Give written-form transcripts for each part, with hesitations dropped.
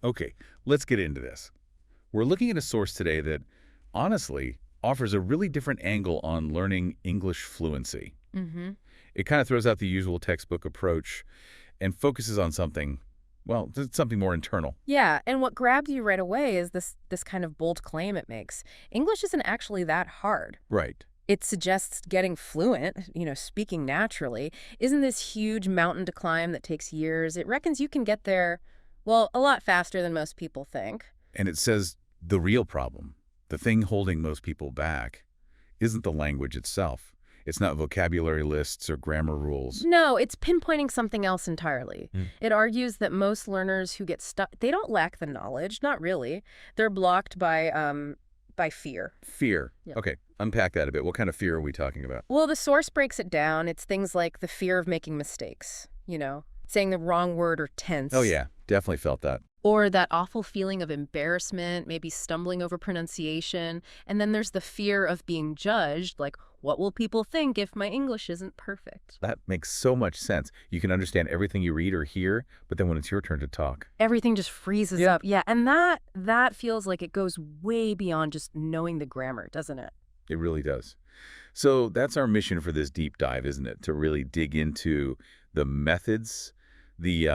Okay, let's get into this. We're looking at a source today that, honestly, offers a really different angle on learning English fluency. Mm-hmm. It kind of throws out the usual textbook approach and focuses on something, well, something more internal. Yeah, and what grabs you right away is this kind of bold claim it makes. English isn't actually that hard. Right. It suggests getting fluent, speaking naturally, isn't this huge mountain to climb that takes years. It reckons you can get there, well, a lot faster than most people think. And it says the real problem, the thing holding most people back, isn't the language itself. It's not vocabulary lists or grammar rules. No, it's pinpointing something else entirely. Hmm. It argues that most learners who get stuck, they don't lack the knowledge, not really. They're blocked by fear. Fear. Yeah. Okay, unpack that a bit. What kind of fear are we talking about? Well, the source breaks it down. It's things like the fear of making mistakes, saying the wrong word or tense. Oh yeah, definitely felt that. Or that awful feeling of embarrassment, maybe stumbling over pronunciation. And then there's the fear of being judged, like, what will people think if my English isn't perfect? That makes so much sense. You can understand everything you read or hear, but then when it's your turn to talk. Everything just freezes up. Yeah, and that feels like it goes way beyond just knowing the grammar, doesn't it? It really does. So that's our mission for this deep dive, isn't it? To really dig into the methods, the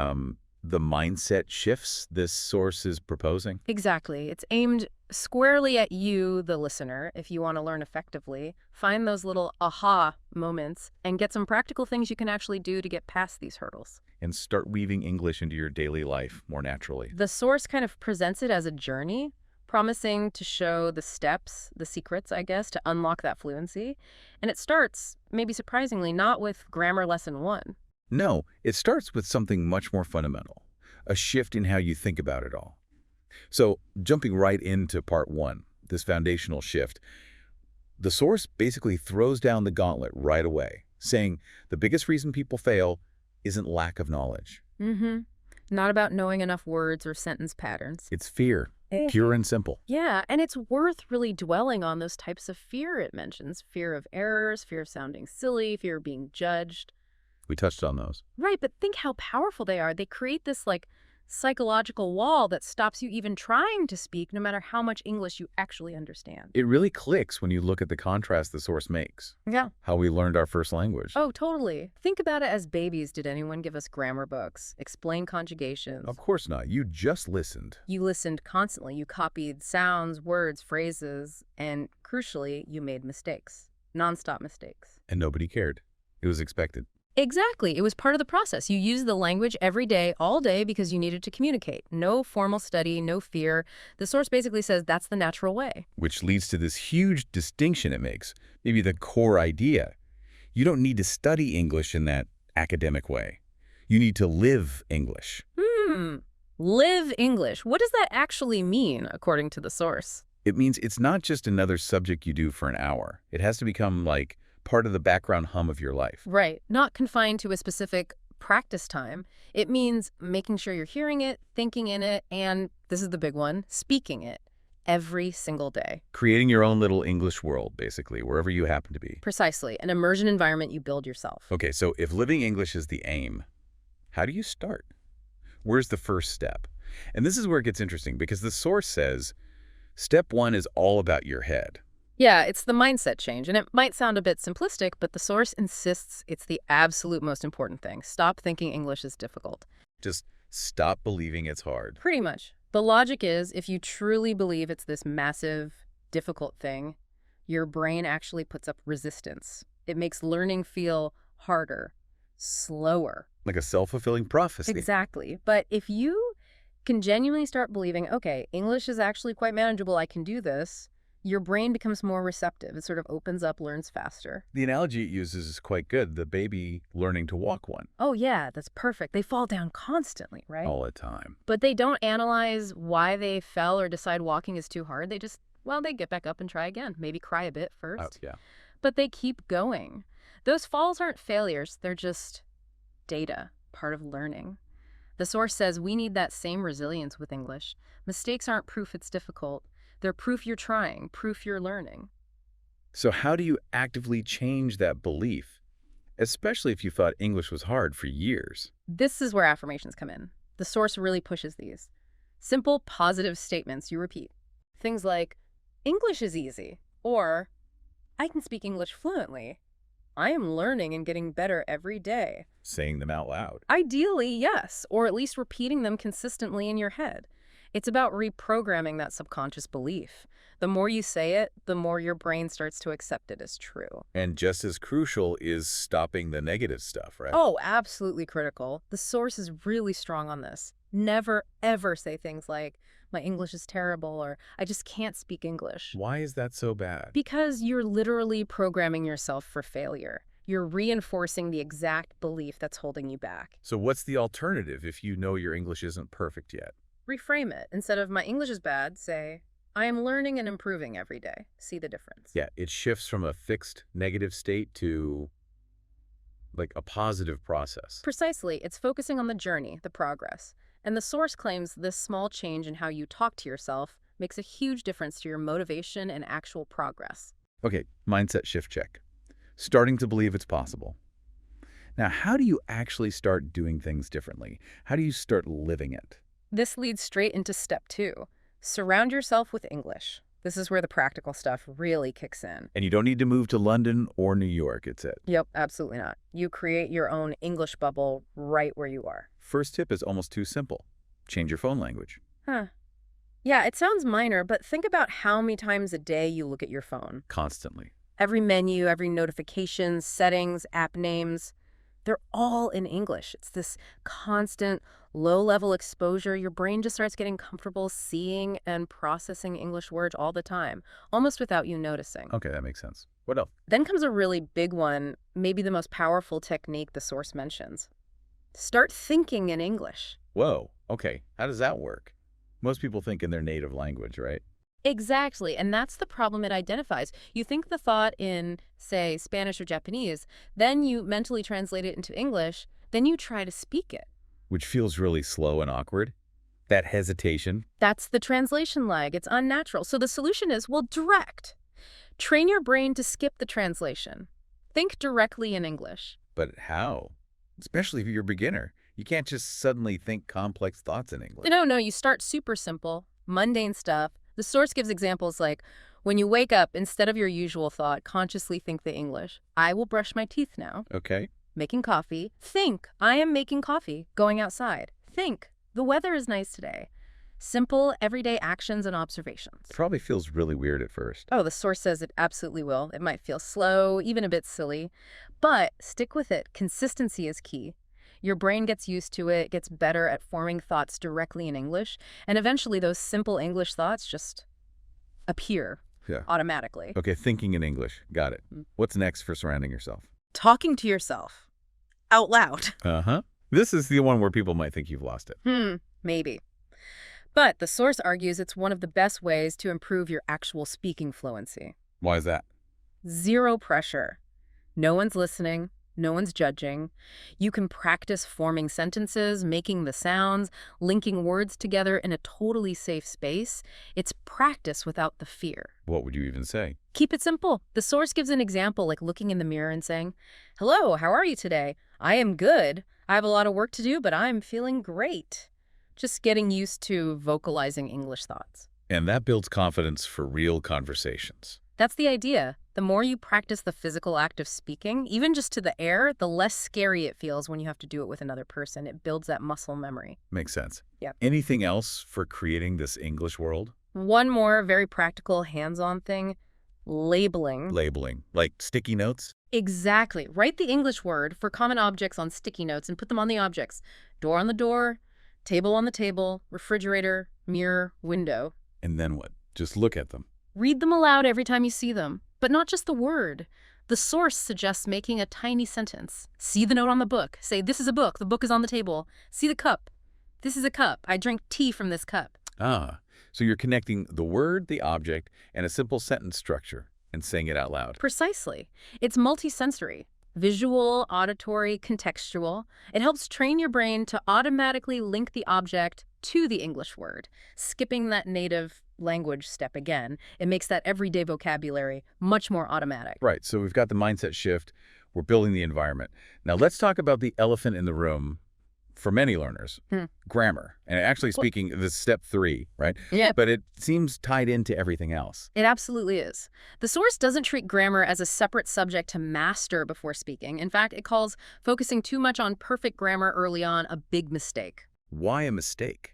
mindset shifts this source is proposing. Exactly. It's aimed squarely at you, the listener, if you want to learn effectively. Find those little aha moments and get some practical things you can actually do to get past these hurdles. And start weaving English into your daily life more naturally. The source kind of presents it as a journey, promising to show the steps, the secrets, I guess, to unlock that fluency. And it starts, maybe surprisingly, not with grammar lesson 1. No, it starts with something much more fundamental, a shift in how you think about it all. So jumping right into part 1, this foundational shift, the source basically throws down the gauntlet right away, saying the biggest reason people fail isn't lack of knowledge. Mm-hmm. Not about knowing enough words or sentence patterns. It's fear, pure and simple. Yeah, and it's worth really dwelling on those types of fear it mentions. Fear of errors, fear of sounding silly, fear of being judged. We touched on those. Right, but think how powerful they are. They create this, psychological wall that stops you even trying to speak, no matter how much English you actually understand. It really clicks when you look at the contrast the source makes. Yeah. How we learned our first language. Oh, totally. Think about it as babies. Did anyone give us grammar books, explain conjugations? Of course not. You just listened. You listened constantly. You copied sounds, words, phrases, and crucially, you made mistakes. Nonstop mistakes. And nobody cared. It was expected. Exactly. It was part of the process. You used the language every day, all day, because you needed to communicate. No formal study, no fear. The source basically says that's the natural way. Which leads to this huge distinction it makes, maybe the core idea. You don't need to study English in that academic way. You need to live English. Live English. What does that actually mean, according to the source? It means it's not just another subject you do for an hour. It has to become like part of the background hum of your life. Right. Not confined to a specific practice time. It means making sure you're hearing it, thinking in it, and, this is the big one, speaking it every single day. Creating your own little English world, basically, wherever you happen to be. Precisely. An immersion environment you build yourself. Okay, so if living English is the aim, how do you start? Where's the first step? And this is where it gets interesting, because the source says, step 1 is all about your head. Yeah, it's the mindset change, and it might sound a bit simplistic, but the source insists it's the absolute most important thing. Stop thinking English is difficult. Just stop believing it's hard. Pretty much. The logic is, if you truly believe it's this massive, difficult thing, your brain actually puts up resistance. It makes learning feel harder, slower. Like a self-fulfilling prophecy. Exactly. But if you can genuinely start believing, okay, English is actually quite manageable, I can do this, your brain becomes more receptive. It sort of opens up, learns faster. The analogy it uses is quite good. The baby learning to walk one. Oh, yeah, that's perfect. They fall down constantly, right? All the time. But they don't analyze why they fell or decide walking is too hard. They just, they get back up and try again. Maybe cry a bit first. Oh, yeah. But they keep going. Those falls aren't failures. They're just data, part of learning. The source says we need that same resilience with English. Mistakes aren't proof it's difficult. They're proof you're trying, proof you're learning. So how do you actively change that belief, especially if you thought English was hard for years? This is where affirmations come in. The source really pushes these. Simple, positive statements you repeat. Things like, English is easy, or I can speak English fluently. I am learning and getting better every day. Saying them out loud. Ideally, yes, or at least repeating them consistently in your head. It's about reprogramming that subconscious belief. The more you say it, the more your brain starts to accept it as true. And just as crucial is stopping the negative stuff, right? Oh, absolutely critical. The source is really strong on this. Never, ever say things like, my English is terrible, or I just can't speak English. Why is that so bad? Because you're literally programming yourself for failure. You're reinforcing the exact belief that's holding you back. So what's the alternative if you know your English isn't perfect yet? Reframe it. Instead of my English is bad, say, I am learning and improving every day. See the difference. Yeah, it shifts from a fixed negative state to like a positive process. Precisely. It's focusing on the journey, the progress. And the source claims this small change in how you talk to yourself makes a huge difference to your motivation and actual progress. Okay, mindset shift check. Starting to believe it's possible. Now, how do you actually start doing things differently? How do you start living it? This leads straight into step 2. Surround yourself with English. This is where the practical stuff really kicks in. And you don't need to move to London or New York, it's it. Yep, absolutely not. You create your own English bubble right where you are. First tip is almost too simple. Change your phone language. Huh. Yeah, it sounds minor, but think about how many times a day you look at your phone. Constantly. Every menu, every notification, settings, app names, they're all in English. It's this constant, low-level exposure. Your brain just starts getting comfortable seeing and processing English words all the time, almost without you noticing. Okay, that makes sense. What else? Then comes a really big one, maybe the most powerful technique the source mentions. Start thinking in English. Whoa, okay. How does that work? Most people think in their native language, right? Exactly, and that's the problem it identifies. You think the thought in, say, Spanish or Japanese, then you mentally translate it into English, then you try to speak it. Which feels really slow and awkward. That hesitation. That's the translation lag. It's unnatural. So the solution is, well, direct. Train your brain to skip the translation. Think directly in English. But how? Especially if you're a beginner. You can't just suddenly think complex thoughts in English. No, you start super simple, mundane stuff. The source gives examples like, when you wake up, instead of your usual thought, consciously think the English. I will brush my teeth now. Okay. Making coffee. Think, I am making coffee. Going outside. Think, the weather is nice today. Simple, everyday actions and observations. Probably feels really weird at first. Oh, the source says it absolutely will. It might feel slow, even a bit silly. But stick with it. Consistency is key. Your brain gets used to it, gets better at forming thoughts directly in English, and eventually those simple English thoughts just appear automatically. Okay, thinking in English. Got it. What's next for surrounding yourself? Talking to yourself. Out loud. Uh-huh. This is the one where people might think you've lost it. Maybe. But the source argues it's one of the best ways to improve your actual speaking fluency. Why is that? Zero pressure. No one's listening. No one's judging. You can practice forming sentences, making the sounds, linking words together in a totally safe space. It's practice without the fear. What would you even say? Keep it simple. The source gives an example like looking in the mirror and saying, hello, how are you today? I am good. I have a lot of work to do, but I'm feeling great. Just getting used to vocalizing English thoughts. And that builds confidence for real conversations. That's the idea. The more you practice the physical act of speaking, even just to the air, the less scary it feels when you have to do it with another person. It builds that muscle memory. Makes sense. Yep. Anything else for creating this English world? One more very practical, hands-on thing, labeling. Labeling, like sticky notes? Exactly. Write the English word for common objects on sticky notes and put them on the objects. Door on the door, table on the table, refrigerator, mirror, window. And then what? Just look at them. Read them aloud every time you see them, but not just the word. The source suggests making a tiny sentence. See the note on the book. Say, this is a book. The book is on the table. See the cup. This is a cup. I drink tea from this cup. Ah, so you're connecting the word, the object, and a simple sentence structure and saying it out loud. Precisely. It's multisensory. Visual, auditory, contextual. It helps train your brain to automatically link the object to the English word, skipping that native language step again. It makes that everyday vocabulary much more automatic. Right, so we've got the mindset shift. We're building the environment. Now let's talk about the elephant in the room, for many learners, grammar. And actually speaking, this is step 3, right? Yeah. But it seems tied into everything else. It absolutely is. The source doesn't treat grammar as a separate subject to master before speaking. In fact, it calls focusing too much on perfect grammar early on a big mistake. Why a mistake?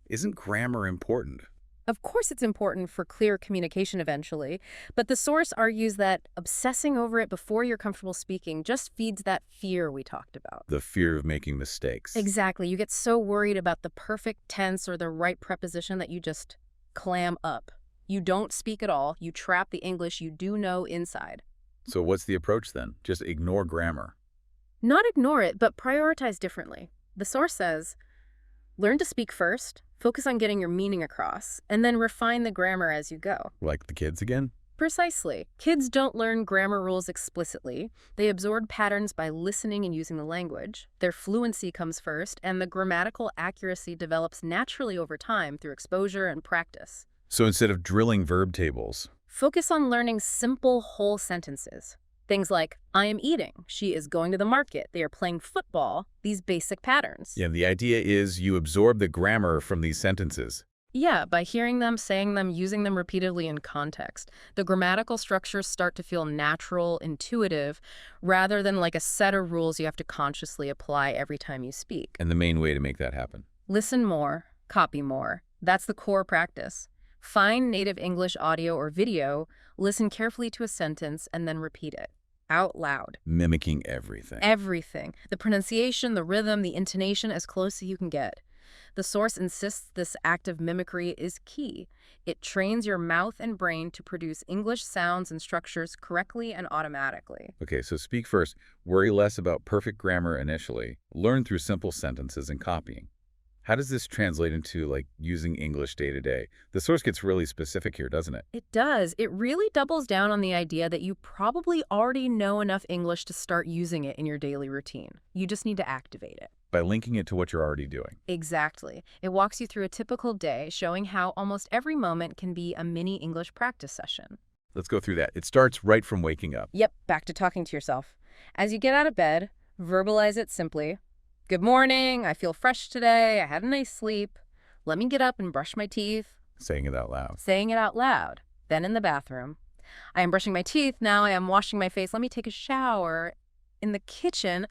Isn't grammar important? Of course it's important for clear communication eventually, but the source argues that obsessing over it before you're comfortable speaking just feeds that fear we talked about. The fear of making mistakes. Exactly. You get so worried about the perfect tense or the right preposition that you just clam up. You don't speak at all. You trap the English you do know inside. So what's the approach then? Just ignore grammar. Not ignore it, but prioritize differently. The source says, learn to speak first, focus on getting your meaning across, and then refine the grammar as you go. Like the kids again? Precisely. Kids don't learn grammar rules explicitly. They absorb patterns by listening and using the language. Their fluency comes first, and the grammatical accuracy develops naturally over time through exposure and practice. So instead of drilling verb tables, Focus on learning simple whole sentences. Things like, I am eating, she is going to the market, they are playing football, these basic patterns. yeah, the idea is you absorb the grammar from these sentences. Yeah, by hearing them, saying them, using them repeatedly in context, the grammatical structures start to feel natural, intuitive, rather than like a set of rules you have to consciously apply every time you speak. And the main way to make that happen. Listen more, copy more. That's the core practice. Find native English audio or video, listen carefully to a sentence, and then repeat it out loud. Mimicking everything. Everything. The pronunciation, the rhythm, the intonation, as close as you can get. The source insists this act of mimicry is key. It trains your mouth and brain to produce English sounds and structures correctly and automatically. Okay, so speak first. Worry less about perfect grammar initially. Learn through simple sentences and copying. How does this translate into, like, using English day to day? The source gets really specific here, doesn't it? It does. It really doubles down on the idea that you probably already know enough English to start using it in your daily routine. You just need to activate it. By linking it to what you're already doing. Exactly. It walks you through a typical day, showing how almost every moment can be a mini English practice session. Let's go through that. It starts right from waking up. Yep, back to talking to yourself. As you get out of bed, verbalize it simply. Good morning, I feel fresh today, I had a nice sleep. Let me get up and brush my teeth. Saying it out loud. Saying it out loud. Then in the bathroom. I am brushing my teeth, now I am washing my face, let me take a shower. In the kitchen,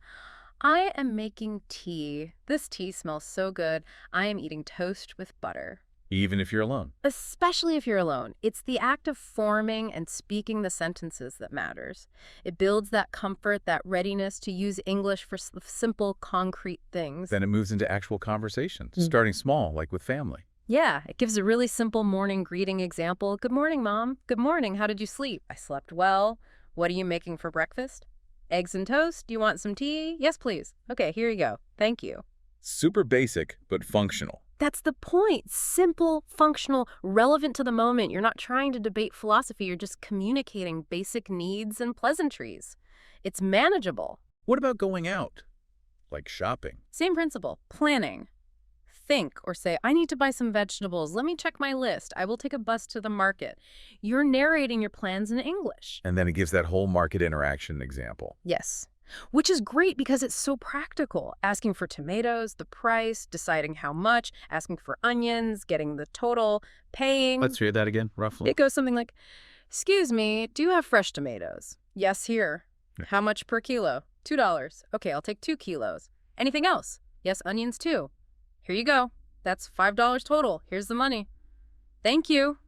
I am making tea. This tea smells so good. I am eating toast with butter. Even if you're alone. Especially if you're alone. It's the act of forming and speaking the sentences that matters. It builds that comfort, that readiness to use English for simple, concrete things. Then it moves into actual conversations, starting small, like with family. Yeah, it gives a really simple morning greeting example. Good morning, Mom. Good morning. How did you sleep? I slept well. What are you making for breakfast? Eggs and toast. Do you want some tea? Yes, please. Okay, here you go. Thank you. Super basic, but functional. That's the point. Simple, functional, relevant to the moment. You're not trying to debate philosophy. You're just communicating basic needs and pleasantries. It's manageable. What about going out? Like shopping. Same principle. Planning. Think or say, I need to buy some vegetables. Let me check my list. I will take a bus to the market. You're narrating your plans in English. And then it gives that whole market interaction example. Yes. Which is great because it's so practical. Asking for tomatoes, the price, deciding how much, asking for onions, getting the total, paying. Let's hear that again, roughly. It goes something like, excuse me, do you have fresh tomatoes? Yes, here. How much per kilo? $2. Okay, I'll take 2 kilos. Anything else? Yes, onions too. Here you go. That's $5 total. Here's the money. Thank you.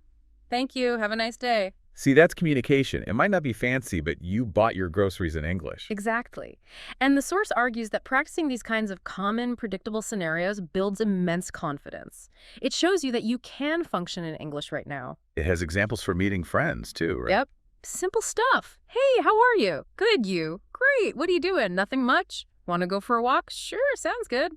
Thank you. Have a nice day. See, that's communication. It might not be fancy, but you bought your groceries in English. Exactly. And the source argues that practicing these kinds of common, predictable scenarios builds immense confidence. It shows you that you can function in English right now. It has examples for meeting friends, too, right? Yep. Simple stuff. Hey, how are you? Good, you. Great. What are you doing? Nothing much? Want to go for a walk? Sure, sounds good.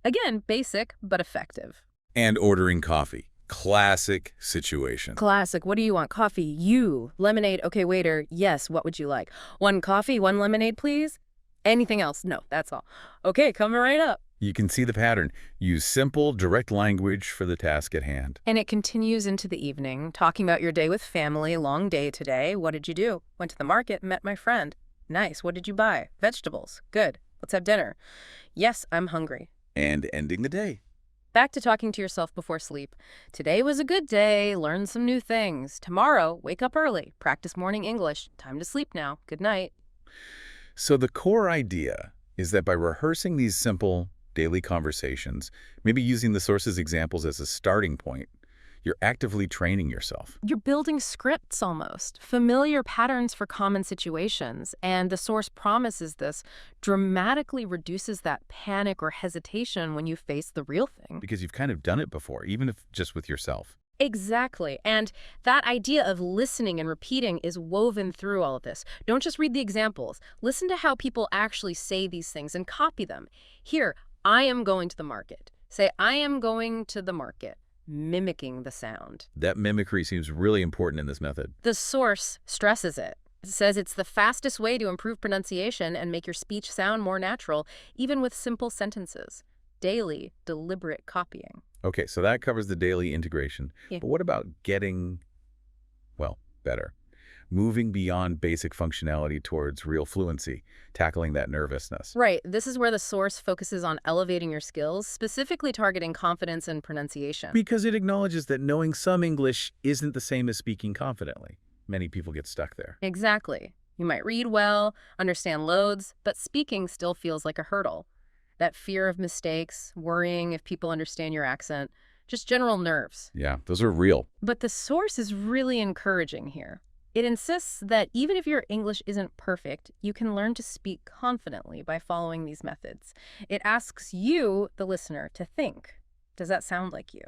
Again, basic, but effective. And ordering coffee. Classic situation. Classic. What do you want? Coffee. You. Lemonade. Okay, waiter. Yes, what would you like? 1 coffee, 1 lemonade, please? Anything else? No, that's all. Okay, coming right up. You can see the pattern. Use simple, direct language for the task at hand. And it continues into the evening, talking about your day with family. Long day today. What did you do? Went to the market, met my friend. Nice. What did you buy? Vegetables. Good. Let's have dinner. Yes, I'm hungry. And ending the day. Back to talking to yourself before sleep. Today was a good day. Learn some new things. Tomorrow, wake up early. Practice morning English. Time to sleep now. Good night. So the core idea is that by rehearsing these simple daily conversations, maybe using the source's examples as a starting point, you're actively training yourself. You're building scripts almost, familiar patterns for common situations, and the source promises this dramatically reduces that panic or hesitation when you face the real thing. Because you've kind of done it before, even if just with yourself. Exactly. And that idea of listening and repeating is woven through all of this. Don't just read the examples. Listen to how people actually say these things and copy them. Here, I am going to the market. Say, I am going to the market. Mimicking the sound. That mimicry seems really important in this method. The source stresses it. It says it's the fastest way to improve pronunciation and make your speech sound more natural, even with simple sentences. Daily, deliberate copying. Okay, so that covers the daily integration. Yeah. But what about getting, well, better? Moving beyond basic functionality towards real fluency, tackling that nervousness. Right. This is where the source focuses on elevating your skills, specifically targeting confidence and pronunciation. Because it acknowledges that knowing some English isn't the same as speaking confidently. Many people get stuck there. Exactly. You might read well, understand loads, but speaking still feels like a hurdle. That fear of mistakes, worrying if people understand your accent, just general nerves. Yeah, those are real. But the source is really encouraging here. It insists that even if your English isn't perfect, you can learn to speak confidently by following these methods. It asks you, the listener, to think. Does that sound like you?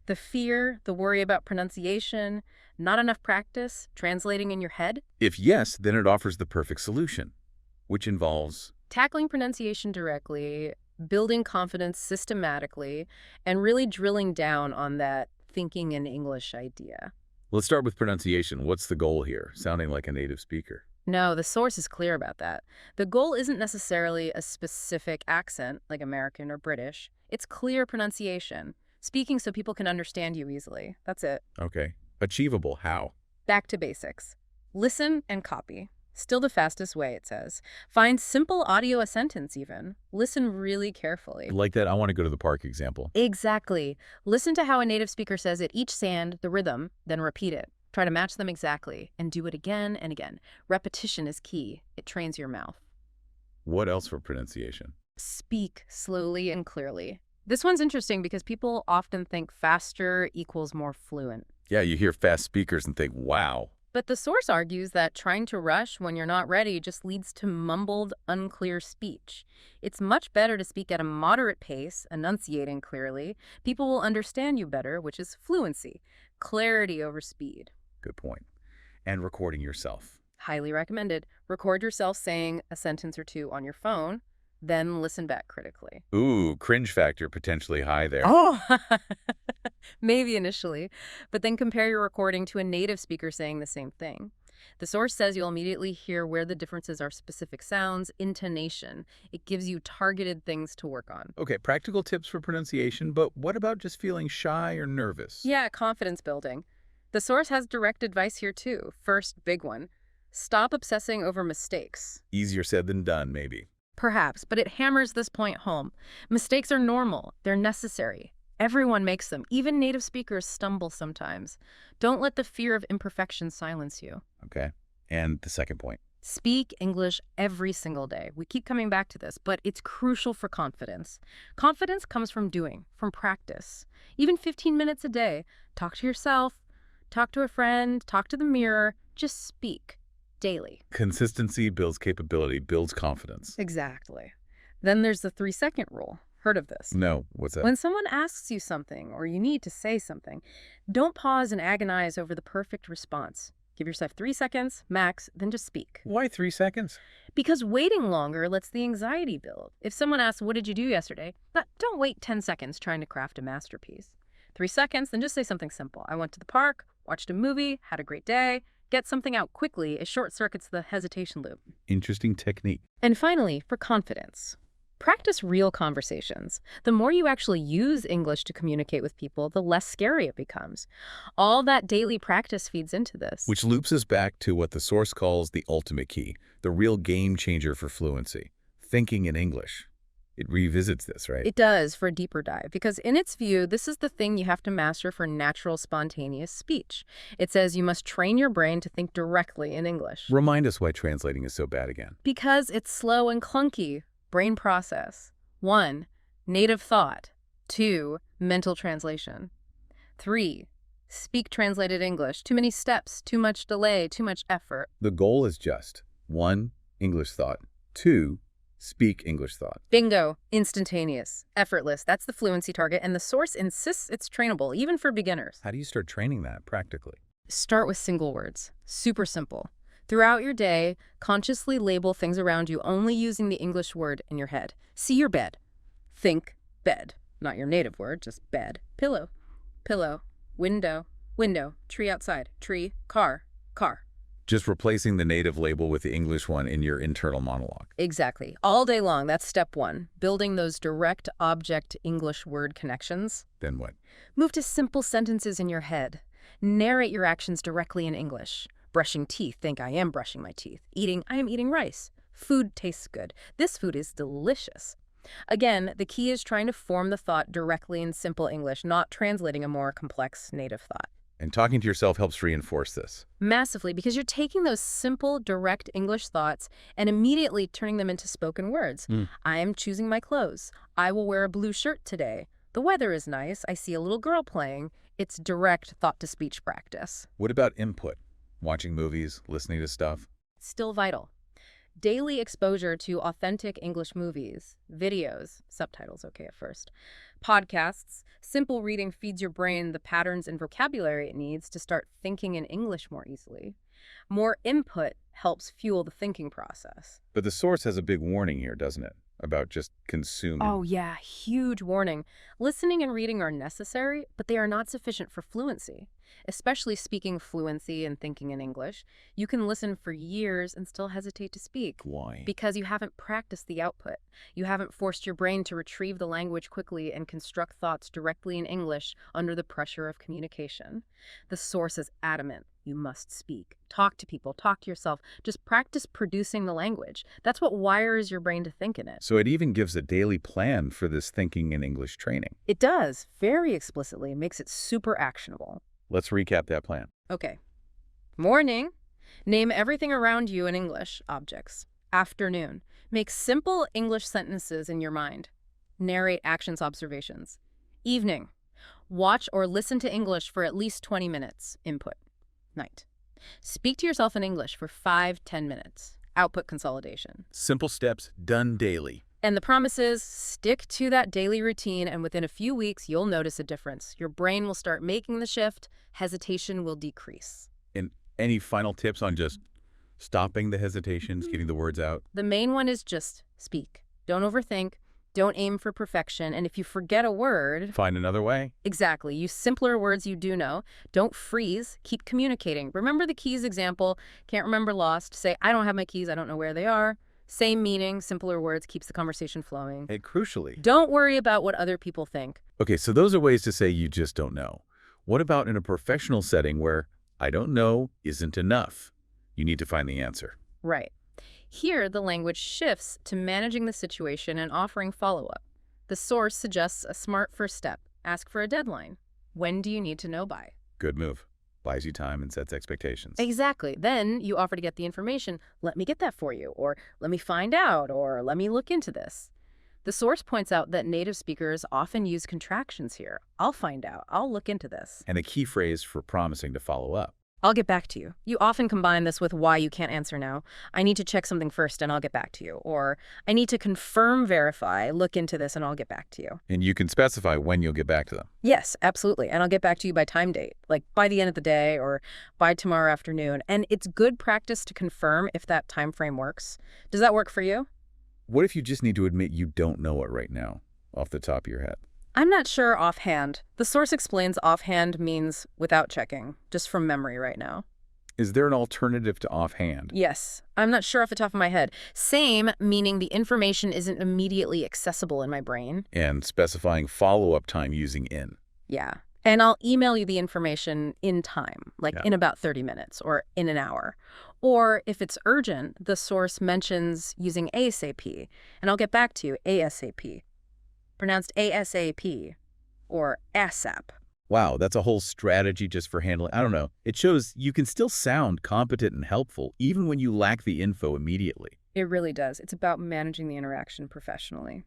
The fear, the worry about pronunciation, not enough practice, translating in your head? If yes, then it offers the perfect solution, which involves Tackling pronunciation directly, building confidence systematically, and really drilling down on that thinking in English idea. Let's start with pronunciation. What's the goal here? Sounding like a native speaker. No, the source is clear about that. The goal isn't necessarily a specific accent, like American or British. It's clear pronunciation, speaking so people can understand you easily. That's it. Okay. Achievable. How? Back to basics. Listen and copy. Still the fastest way, it says. Find simple audio a sentence even. Listen really carefully. Like that I want to go to the park example. Exactly. Listen to how a native speaker says it each sound, the rhythm, then repeat it. Try to match them exactly, and do it again and again. Repetition is key. It trains your mouth. What else for pronunciation? Speak slowly and clearly. This one's interesting because people often think faster equals more fluent. Yeah, you hear fast speakers and think, wow. But the source argues that trying to rush when you're not ready just leads to mumbled, unclear speech. It's much better to speak at a moderate pace, enunciating clearly. People will understand you better, which is fluency. Clarity over speed. Good point. And recording yourself. Highly recommended. Record yourself saying a sentence or two on your phone, then listen back critically. Ooh, cringe factor potentially high there. Oh, maybe initially, but then compare your recording to a native speaker saying the same thing. The source says you'll immediately hear where the differences are specific sounds, intonation. It gives you targeted things to work on. Okay, practical tips for pronunciation, but what about just feeling shy or nervous? Yeah, confidence building. The source has direct advice here too. First, big one. Stop obsessing over mistakes. Easier said than done, maybe. Perhaps, but it hammers this point home. Mistakes are normal. They're necessary. Everyone makes them. Even native speakers stumble sometimes. Don't let the fear of imperfection silence you. Okay. And the second point. Speak English every single day. We keep coming back to this, but it's crucial for confidence. Confidence comes from doing, from practice. Even 15 minutes a day. Talk to yourself, talk to a friend, talk to the mirror. Just speak. Daily. Consistency builds capability, builds confidence. Exactly. Then there's the 3-second rule. Heard of this? No, what's that? When someone asks you something or you need to say something, don't pause and agonize over the perfect response. Give yourself 3 seconds, max, then just speak. Why 3 seconds? Because waiting longer lets the anxiety build. If someone asks, what did you do yesterday? Don't wait 10 seconds trying to craft a masterpiece. 3 seconds, then just say something simple. I went to the park, watched a movie, had a great day. Get something out quickly. It short circuits the hesitation loop. Interesting technique. And finally, for confidence. Practice real conversations. The more you actually use English to communicate with people, the less scary it becomes. All that daily practice feeds into this. Which loops us back to what the source calls the ultimate key, the real game changer for fluency. thinking in English. It revisits this, right? It does for a deeper dive, because in its view, this is the thing you have to master for natural, spontaneous speech. It says you must train your brain to think directly in English. Remind us why translating is so bad again. Because it's slow and clunky. Brain process. 1. Native thought. 2. Mental translation. 3. Speak translated English. Too many steps, too much delay, too much effort. The goal is just 1. English thought. 2. Speak English thought. Bingo. Instantaneous. Effortless. That's the fluency target, and the source insists it's trainable, even for beginners. How do you start training that practically? Start with single words. Super simple. Throughout your day, consciously label things around you only using the English word in your head. See your bed. Think bed. Not your native word, just bed. Pillow. Pillow. Window. Window. Tree outside. Tree. Car. Car. Just replacing the native label with the English one in your internal monologue. Exactly. All day long. That's step 1. Building those direct object English word connections. Then what? Move to simple sentences in your head. Narrate your actions directly in English. Brushing teeth. Think, I am brushing my teeth. Eating. I am eating rice. Food tastes good. This food is delicious. Again, the key is trying to form the thought directly in simple English, not translating a more complex native thought. And talking to yourself helps reinforce this. Massively, because you're taking those simple, direct English thoughts and immediately turning them into spoken words. I am choosing my clothes. I will wear a blue shirt today. The weather is nice. I see a little girl playing. It's direct thought-to-speech practice. What about input? Watching movies, listening to stuff? Still vital. Daily exposure to authentic English movies, videos, subtitles okay at first, podcasts, simple reading feeds your brain the patterns and vocabulary it needs to start thinking in English more easily. More input helps fuel the thinking process. But the source has a big warning here, doesn't it? About just consuming. Oh yeah, huge warning. Listening and reading are necessary, but they are not sufficient for fluency. Especially speaking fluency and thinking in English, you can listen for years and still hesitate to speak. Why? Because you haven't practiced the output. You haven't forced your brain to retrieve the language quickly and construct thoughts directly in English under the pressure of communication. The source is adamant. You must speak. Talk to people. Talk to yourself. Just practice producing the language. That's what wires your brain to think in it. So it even gives a daily plan for this thinking in English training. It does, very explicitly. It makes it super actionable. Let's recap that plan. Okay. Morning. Name everything around you in English objects. Afternoon. Make simple English sentences in your mind. Narrate actions, observations. Evening. Watch or listen to English for at least 20 minutes. Input. Night. Speak to yourself in English for 5-10 minutes. Output consolidation. Simple steps done daily. And the promise is, stick to that daily routine, and within a few weeks, you'll notice a difference. Your brain will start making the shift. Hesitation will decrease. And any final tips on just stopping the hesitations, getting the words out? The main one is just speak. Don't overthink. Don't aim for perfection. And if you forget a word... Find another way. Exactly. Use simpler words you do know. Don't freeze. Keep communicating. Remember the keys example. Can't remember lost. Say, I don't have my keys. I don't know where they are. Same meaning, simpler words, keeps the conversation flowing. And crucially... Don't worry about what other people think. Okay, so those are ways to say you just don't know. What about in a professional setting where I don't know isn't enough? You need to find the answer. Right. Here, the language shifts to managing the situation and offering follow-up. The source suggests a smart first step. Ask for a deadline. When do you need to know by? Good move. Buys you time and sets expectations. Exactly. Then you offer to get the information. Let me get that for you, or let me find out, or let me look into this. The source points out that native speakers often use contractions here. I'll find out. I'll look into this. And a key phrase for promising to follow up. I'll get back to you. You often combine this with why you can't answer now. I need to check something first and I'll get back to you. Or I need to confirm, verify, look into this and I'll get back to you. And you can specify when you'll get back to them. Yes, absolutely. And I'll get back to you by time date, like by the end of the day or by tomorrow afternoon. And it's good practice to confirm if that time frame works. Does that work for you? What if you just need to admit you don't know it right now, off the top of your head? I'm not sure offhand. The source explains offhand means without checking, just from memory right now. Is there an alternative to offhand? Yes. I'm not sure off the top of my head. Same, meaning the information isn't immediately accessible in my brain. And specifying follow-up time using in. Yeah. And I'll email you the information in time, like in about 30 minutes or in an hour. Or if it's urgent, the source mentions using ASAP, and I'll get back to you, ASAP. Pronounced ASAP or ASAP. Wow, that's a whole strategy just for handling. I don't know. It shows you can still sound competent and helpful even when you lack the info immediately. It really does. It's about managing the interaction professionally.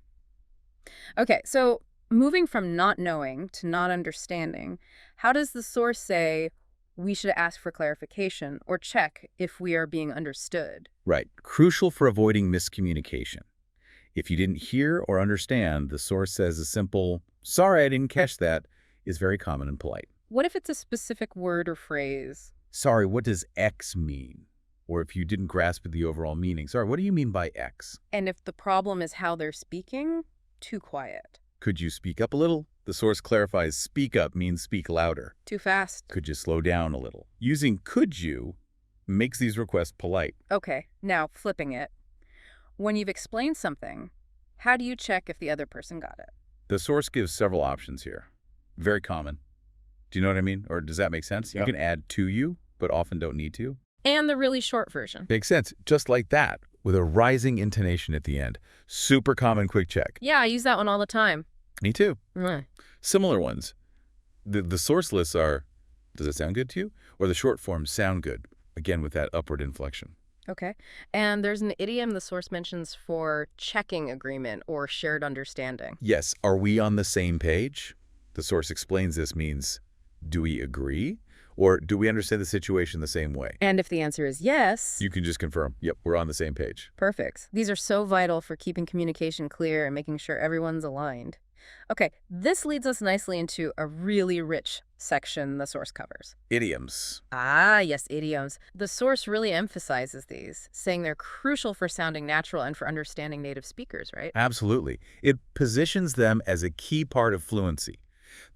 Okay, so moving from not knowing to not understanding, how does the source say we should ask for clarification or check if we are being understood? Right. Crucial for avoiding miscommunication. If you didn't hear or understand, the source says a simple, "Sorry, I didn't catch that," is very common and polite. What if it's a specific word or phrase? "Sorry, what does X mean?" Or if you didn't grasp the overall meaning, "Sorry, what do you mean by X?" And if the problem is how they're speaking, too quiet. Could you speak up a little? The source clarifies speak up means speak louder. Too fast. Could you slow down a little? Using could you makes these requests polite. Okay, now flipping it. When you've explained something, how do you check if the other person got it? The source gives several options here. Very common. Do you know what I mean? Or does that make sense? Yep. You can add to you, but often don't need to. And the really short version. Makes sense. Just like that, with a rising intonation at the end. Super common quick check. Yeah, I use that one all the time. Me too. Mm. Similar ones. The source lists are, does it sound good to you? Or the short forms sound good, again with that upward inflection. Okay. And there's an idiom the source mentions for checking agreement or shared understanding. Yes, are we on the same page? The source explains this means, do we agree? Or do we understand the situation the same way? And if the answer is yes, You can just confirm, yep, we're on the same page. perfect. These are so vital for keeping communication clear and making sure everyone's aligned. Okay, this leads us nicely into a really rich section the source covers. Idioms. Ah, yes, idioms. The source really emphasizes these, saying they're crucial for sounding natural and for understanding native speakers, right? Absolutely. It positions them as a key part of fluency.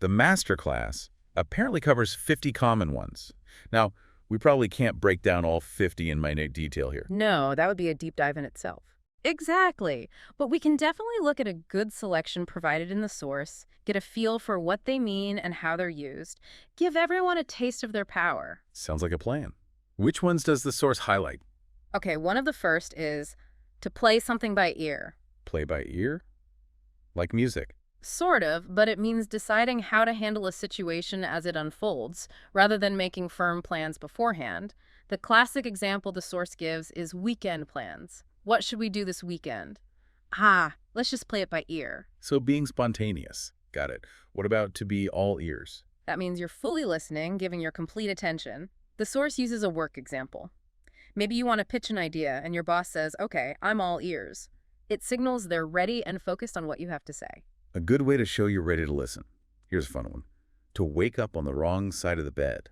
The masterclass apparently covers 50 common ones. Now, we probably can't break down all 50 in minute detail here. No, that would be a deep dive in itself. Exactly. But we can definitely look at a good selection provided in the source, get a feel for what they mean and how they're used, give everyone a taste of their power. Sounds like a plan. Which ones does the source highlight? Okay, one of the first is to play something by ear. Play by ear? Like music. Sort of, but it means deciding how to handle a situation as it unfolds, rather than making firm plans beforehand. The classic example the source gives is weekend plans. What should we do this weekend? Let's just play it by ear. So being spontaneous. Got it. What about to be all ears? That means you're fully listening, giving your complete attention. The source uses a work example. Maybe you want to pitch an idea and your boss says, "Okay, I'm all ears." It signals they're ready and focused on what you have to say. A good way to show you're ready to listen. Here's a fun one. To wake up on the wrong side of the bed.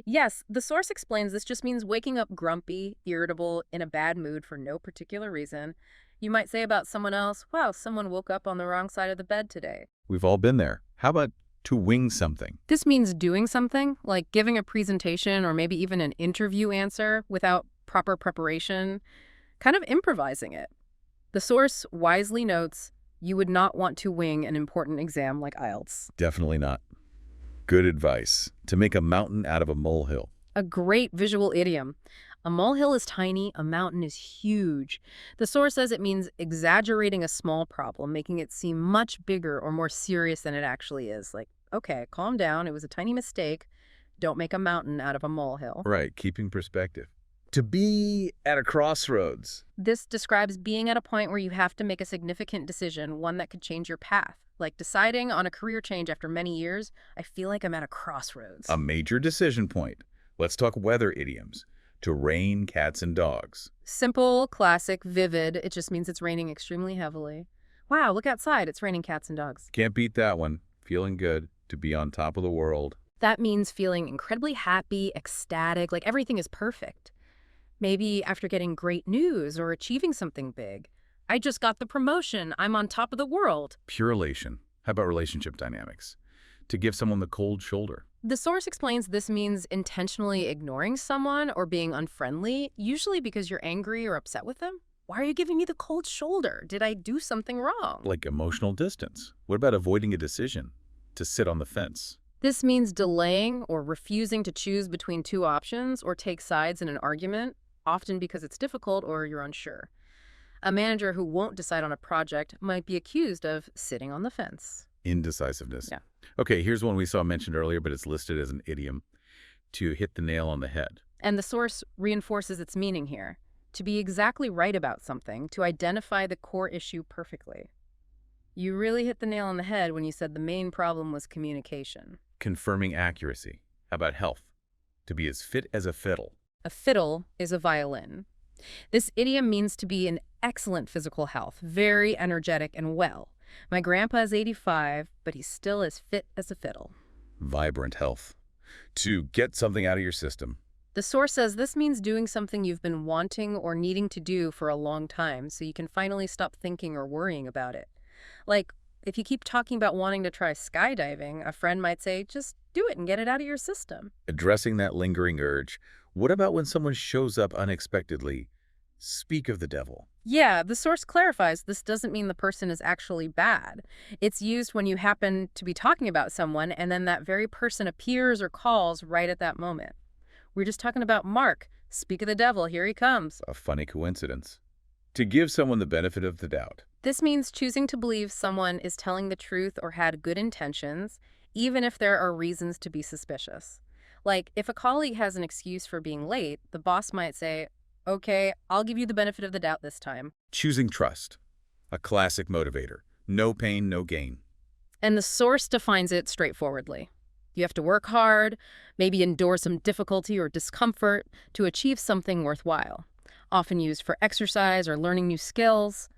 Yes, the source explains this just means waking up grumpy, irritable, in a bad mood for no particular reason. You might say about someone else, "Wow, someone woke up on the wrong side of the bed today." We've all been there. How about to wing something? This means doing something, like giving a presentation or maybe even an interview answer without proper preparation, kind of improvising it. The source wisely notes you would not want to wing an important exam like IELTS. Definitely not. Good advice. To make a mountain out of a molehill. A great visual idiom. A molehill is tiny, a mountain is huge. The source says it means exaggerating a small problem, making it seem much bigger or more serious than it actually is. Like, okay, calm down, it was a tiny mistake. Don't make a mountain out of a molehill. Right, keeping perspective. To be at a crossroads. This describes being at a point where you have to make a significant decision, one that could change your path. Like deciding on a career change after many years, I feel like I'm at a crossroads. A major decision point. Let's talk weather idioms. To rain cats and dogs. Simple, classic, vivid. It just means it's raining extremely heavily. Wow, look outside. It's raining cats and dogs. Can't beat that one. Feeling good. To be on top of the world. That means feeling incredibly happy, ecstatic, like everything is perfect. Maybe after getting great news or achieving something big. I just got the promotion. I'm on top of the world. Pure elation. How about relationship dynamics? To give someone the cold shoulder. The source explains this means intentionally ignoring someone or being unfriendly, usually because you're angry or upset with them. Why are you giving me the cold shoulder? Did I do something wrong? Like emotional distance. What about avoiding a decision? To sit on the fence. This means delaying or refusing to choose between two options or take sides in an argument, often because it's difficult or you're unsure. A manager who won't decide on a project might be accused of sitting on the fence. Indecisiveness. Yeah. Okay, here's one we saw mentioned earlier, but it's listed as an idiom: to hit the nail on the head. And the source reinforces its meaning here: to be exactly right about something, to identify the core issue perfectly. You really hit the nail on the head when you said the main problem was communication. Confirming accuracy. How about health? To be as fit as a fiddle. A fiddle is a violin. This idiom means to be in excellent physical health, very energetic and well. My grandpa is 85, but he's still as fit as a fiddle. Vibrant health. To get something out of your system. The source says this means doing something you've been wanting or needing to do for a long time so you can finally stop thinking or worrying about it. Like, if you keep talking about wanting to try skydiving, a friend might say, just do it and get it out of your system. Addressing that lingering urge. What about when someone shows up unexpectedly? Speak of the devil. Yeah, the source clarifies this doesn't mean the person is actually bad. It's used when you happen to be talking about someone and then that very person appears or calls right at that moment. We're just talking about Mark. Speak of the devil, here he comes. A funny coincidence. To give someone the benefit of the doubt. This means choosing to believe someone is telling the truth or had good intentions, even if there are reasons to be suspicious. Like, if a colleague has an excuse for being late, the boss might say, okay, I'll give you the benefit of the doubt this time. Choosing trust. A classic motivator. No pain, no gain. And the source defines it straightforwardly. You have to work hard, maybe endure some difficulty or discomfort to achieve something worthwhile. Often used for exercise or learning new skills.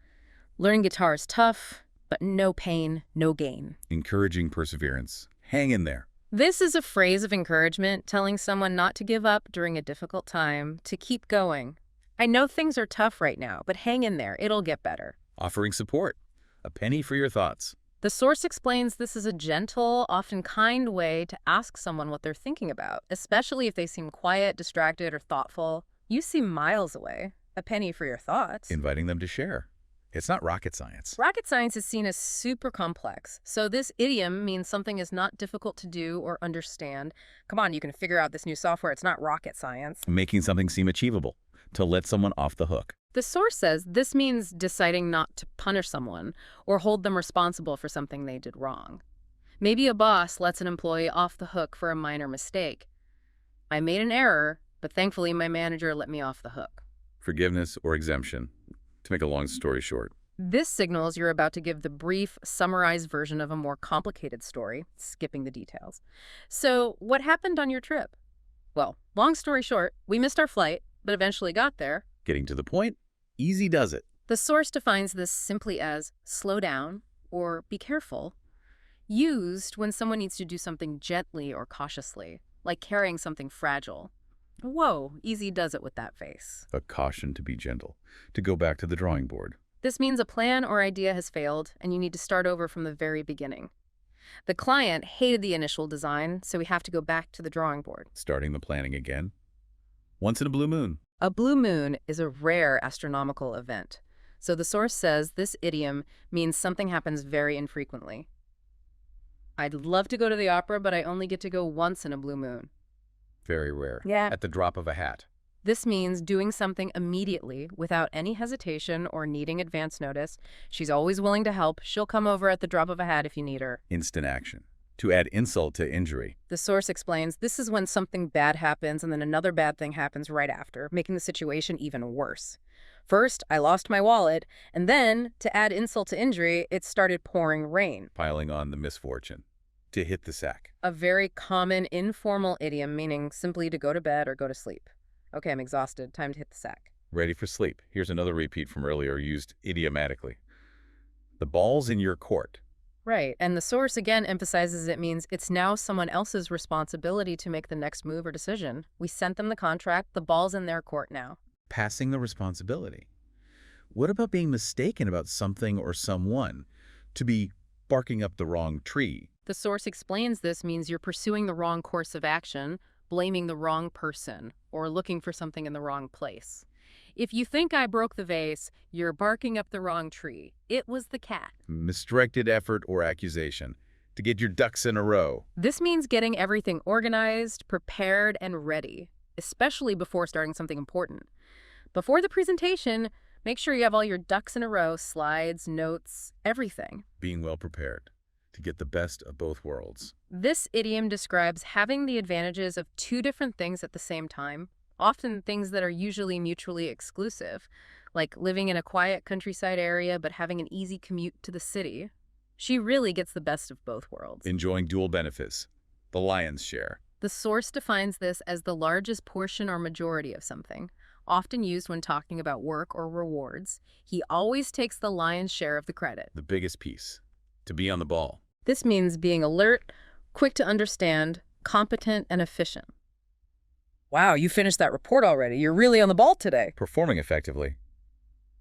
Learning guitar is tough, but no pain, no gain. Encouraging perseverance. Hang in there. This is a phrase of encouragement telling someone not to give up during a difficult time, to keep going. I know things are tough right now, but hang in there. It'll get better. Offering support. A penny for your thoughts. The source explains this is a gentle, often kind way to ask someone what they're thinking about, especially if they seem quiet, distracted, or thoughtful. You seem miles away. A penny for your thoughts. Inviting them to share. It's not rocket science. Rocket science is seen as super complex, so this idiom means something is not difficult to do or understand. Come on, you can figure out this new software. It's not rocket science. Making something seem achievable. To let someone off the hook. The source says this means deciding not to punish someone or hold them responsible for something they did wrong. Maybe a boss lets an employee off the hook for a minor mistake. I made an error, but thankfully my manager let me off the hook. Forgiveness or exemption. To make a long story short. This signals you're about to give the brief, summarized version of a more complicated story, skipping the details. So, what happened on your trip? Well, long story short, we missed our flight, but eventually got there. Getting to the point, easy does it. The source defines this simply as slow down or be careful, used when someone needs to do something gently or cautiously, like carrying something fragile. Whoa, easy does it with that face. A caution to be gentle. To go back to the drawing board. This means a plan or idea has failed and you need to start over from the very beginning. The client hated the initial design, so we have to go back to the drawing board. Starting the planning again. Once in a blue moon. A blue moon is a rare astronomical event, so the source says this idiom means something happens very infrequently. I'd love to go to the opera, but I only get to go once in a blue moon. Very rare. Yeah. At the drop of a hat. This means doing something immediately without any hesitation or needing advance notice. She's always willing to help. She'll come over at the drop of a hat if you need her. Instant action. To add insult to injury. The source explains this is when something bad happens and then another bad thing happens right after, making the situation even worse. First, I lost my wallet, and then, to add insult to injury, it started pouring rain. Piling on the misfortune. To hit the sack. A very common informal idiom meaning simply to go to bed or go to sleep. Okay, I'm exhausted. Time to hit the sack. Ready for sleep. Here's another repeat from earlier used idiomatically. The ball's in your court. Right, and the source again emphasizes it means it's now someone else's responsibility to make the next move or decision. We sent them the contract, the ball's in their court now. Passing the responsibility. What about being mistaken about something or someone? To be barking up the wrong tree. The source explains this means you're pursuing the wrong course of action, blaming the wrong person, or looking for something in the wrong place. If you think I broke the vase, you're barking up the wrong tree. It was the cat. Misdirected effort or accusation. to get your ducks in a row. This means getting everything organized, prepared, and ready, especially before starting something important. Before the presentation, make sure you have all your ducks in a row, slides, notes, everything. Being well prepared to get the best of both worlds. This idiom describes having the advantages of two different things at the same time, often things that are usually mutually exclusive, like living in a quiet countryside area but having an easy commute to the city. She really gets the best of both worlds. Enjoying dual benefits, the lion's share. The source defines this as the largest portion or majority of something, often used when talking about work or rewards. He always takes the lion's share of the credit. The biggest piece, to be on the ball. This means being alert, quick to understand, competent, and efficient. Wow, you finished that report already. You're really on the ball today. Performing effectively.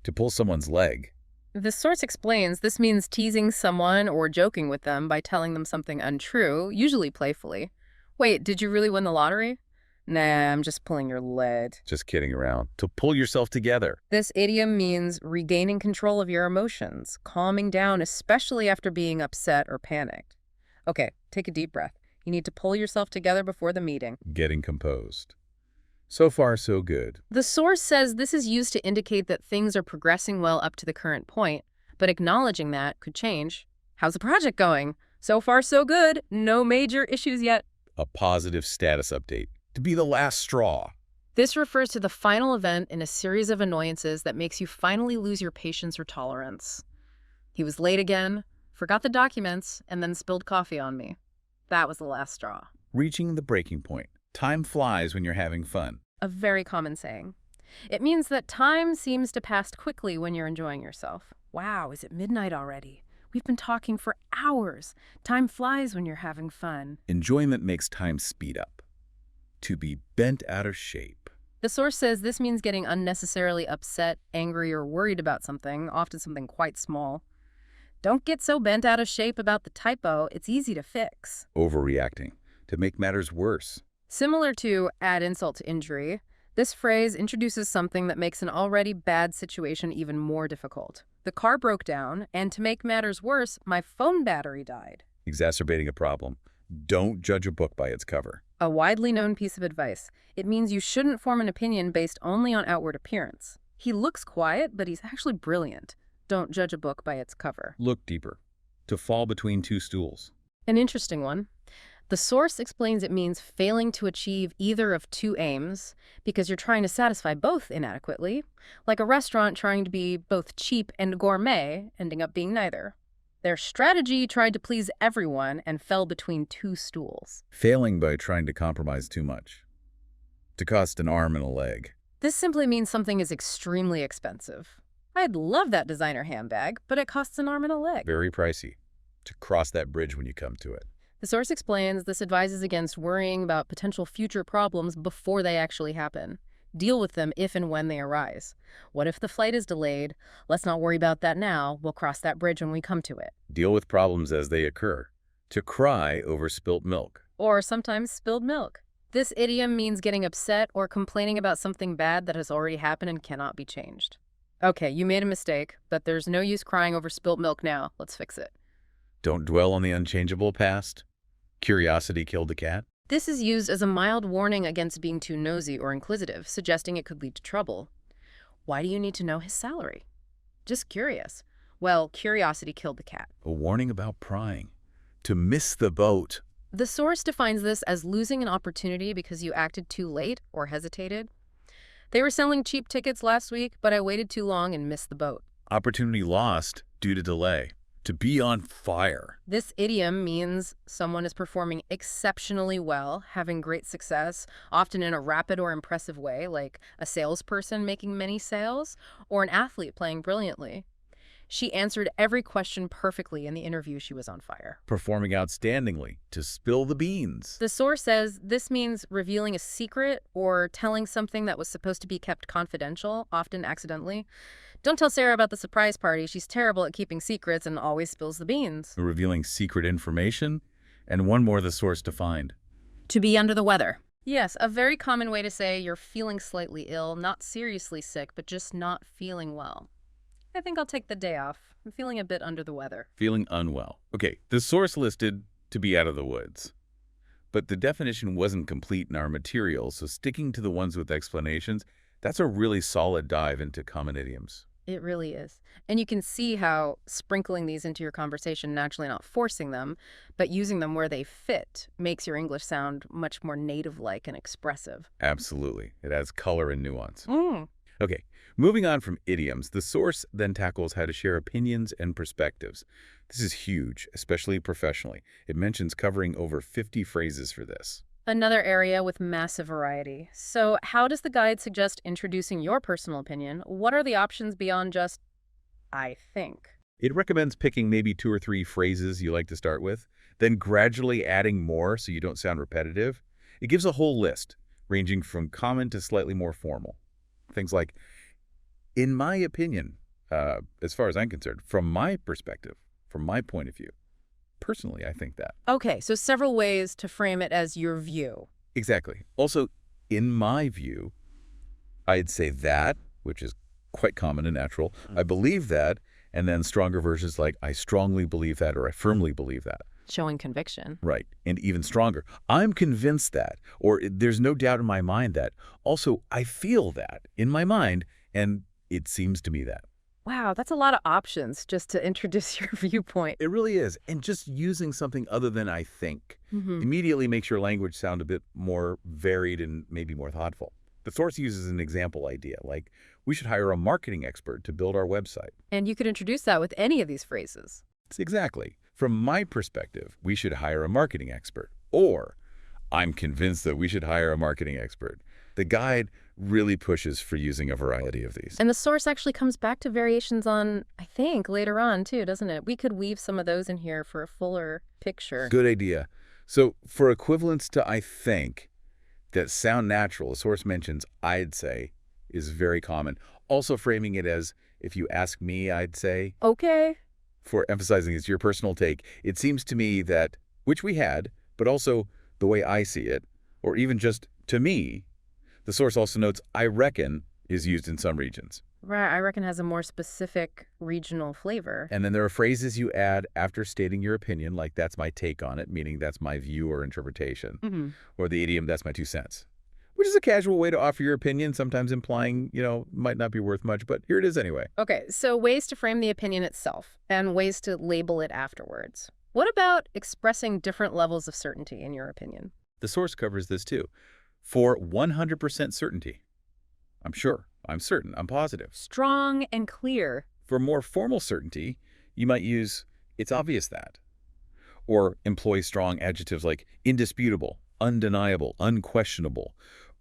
To pull someone's leg. The source explains this means teasing someone or joking with them by telling them something untrue, usually playfully. Wait, did you really win the lottery? Nah, I'm just pulling your leg. Just kidding around. To pull yourself together. This idiom means regaining control of your emotions, calming down, especially after being upset or panicked. Okay, take a deep breath. You need to pull yourself together before the meeting. Getting composed. So far, so good. The source says this is used to indicate that things are progressing well up to the current point, but acknowledging that could change. How's the project going? So far, so good. No major issues yet. A positive status update. To be the last straw. This refers to the final event in a series of annoyances that makes you finally lose your patience or tolerance. He was late again, forgot the documents, and then spilled coffee on me. That was the last straw. Reaching the breaking point. Time flies when you're having fun. A very common saying. It means that time seems to pass quickly when you're enjoying yourself. Wow, is it midnight already? We've been talking for hours. Time flies when you're having fun. Enjoyment makes time speed up. To be bent out of shape. The source says this means getting unnecessarily upset, angry, or worried about something, often something quite small. Don't get so bent out of shape about the typo. It's easy to fix. Overreacting. To make matters worse. Similar to add insult to injury, this phrase introduces something that makes an already bad situation even more difficult. The car broke down, and to make matters worse, my phone battery died. Exacerbating a problem. Don't judge a book by its cover. A widely known piece of advice. It means you shouldn't form an opinion based only on outward appearance. He looks quiet, but he's actually brilliant. Don't judge a book by its cover. Look deeper. To fall between two stools. An interesting one. The source explains it means failing to achieve either of two aims because you're trying to satisfy both inadequately, like a restaurant trying to be both cheap and gourmet, ending up being neither. Their strategy tried to please everyone and fell between two stools. Failing by trying to compromise too much. To cost an arm and a leg. This simply means something is extremely expensive. I'd love that designer handbag, but it costs an arm and a leg. Very pricey. To cross that bridge when you come to it. The source explains this advises against worrying about potential future problems before they actually happen. Deal with them if and when they arise. What if the flight is delayed? Let's not worry about that now. We'll cross that bridge when we come to it. Deal with problems as they occur. To cry over spilt milk. Or sometimes spilled milk. This idiom means getting upset or complaining about something bad that has already happened and cannot be changed. Okay, you made a mistake, but there's no use crying over spilt milk now. Let's fix it. Don't dwell on the unchangeable past. Curiosity killed the cat. This is used as a mild warning against being too nosy or inquisitive, suggesting it could lead to trouble. Why do you need to know his salary? Just curious. Well, curiosity killed the cat. A warning about prying. To miss the boat. The source defines this as losing an opportunity because you acted too late or hesitated. They were selling cheap tickets last week, but I waited too long and missed the boat. Opportunity lost due to delay. To be on fire. This idiom means someone is performing exceptionally well, having great success, often in a rapid or impressive way, like a salesperson making many sales, or an athlete playing brilliantly. She answered every question perfectly in the interview. She was on fire. Performing outstandingly. To spill the beans. The source says this means revealing a secret or telling something that was supposed to be kept confidential, often accidentally. Don't tell Sarah about the surprise party. She's terrible at keeping secrets and always spills the beans. Revealing secret information. And one more the source defined. To be under the weather. Yes, a very common way to say you're feeling slightly ill, not seriously sick, but just not feeling well. I think I'll take the day off. I'm feeling a bit under the weather. Feeling unwell. Okay, the source listed to be out of the woods. But the definition wasn't complete in our material, so sticking to the ones with explanations, that's a really solid dive into common idioms. It really is. And you can see how sprinkling these into your conversation, naturally not forcing them, but using them where they fit, makes your English sound much more native-like and expressive. Absolutely. It adds color and nuance. Mm. Okay, moving on from idioms, the source then tackles how to share opinions and perspectives. This is huge, especially professionally. It mentions covering over 50 phrases for this. Another area with massive variety. So how does the guide suggest introducing your personal opinion? What are the options beyond just, I think? It recommends picking maybe 2 or 3 phrases you like to start with, then gradually adding more so you don't sound repetitive. It gives a whole list, ranging from common to slightly more formal. Things like, in my opinion, as far as I'm concerned, from my perspective, from my point of view. Personally, I think that. Okay, so several ways to frame it as your view. Exactly. Also, in my view, I'd say that, which is quite common and natural. I believe that, and then stronger versions like I strongly believe that or I firmly believe that. Showing conviction. Right. And even stronger. I'm convinced that, or there's no doubt in my mind that. Also, I feel that in my mind, and it seems to me that. Wow, that's a lot of options just to introduce your viewpoint. It really is. And just using something other than I think immediately makes your language sound a bit more varied and maybe more thoughtful. The source uses an example idea, like, we should hire a marketing expert to build our website. And you could introduce that with any of these phrases. Exactly. From my perspective, we should hire a marketing expert. Or, I'm convinced that we should hire a marketing expert. The guide really pushes for using a variety of these. And the source actually comes back to variations on, I think, later on too, doesn't it? We could weave some of those in here for a fuller picture. Good idea. So for equivalents to I think that sound natural, the source mentions I'd say is very common. Also framing it as if you ask me, I'd say. Okay. For emphasizing it's your personal take, it seems to me that, which we had, but also the way I see it, or even just to me. The source also notes, I reckon, is used in some regions. Right, I reckon has a more specific regional flavor. And then there are phrases you add after stating your opinion, like that's my take on it, meaning that's my view or interpretation. Or the idiom, that's my 2 cents. Which is a casual way to offer your opinion, sometimes implying, might not be worth much, but here it is anyway. Okay, so ways to frame the opinion itself and ways to label it afterwards. What about expressing different levels of certainty in your opinion? The source covers this too. For 100% certainty, I'm sure, I'm certain, I'm positive. Strong and clear. For more formal certainty, you might use it's obvious that, or employ strong adjectives like indisputable, undeniable, unquestionable,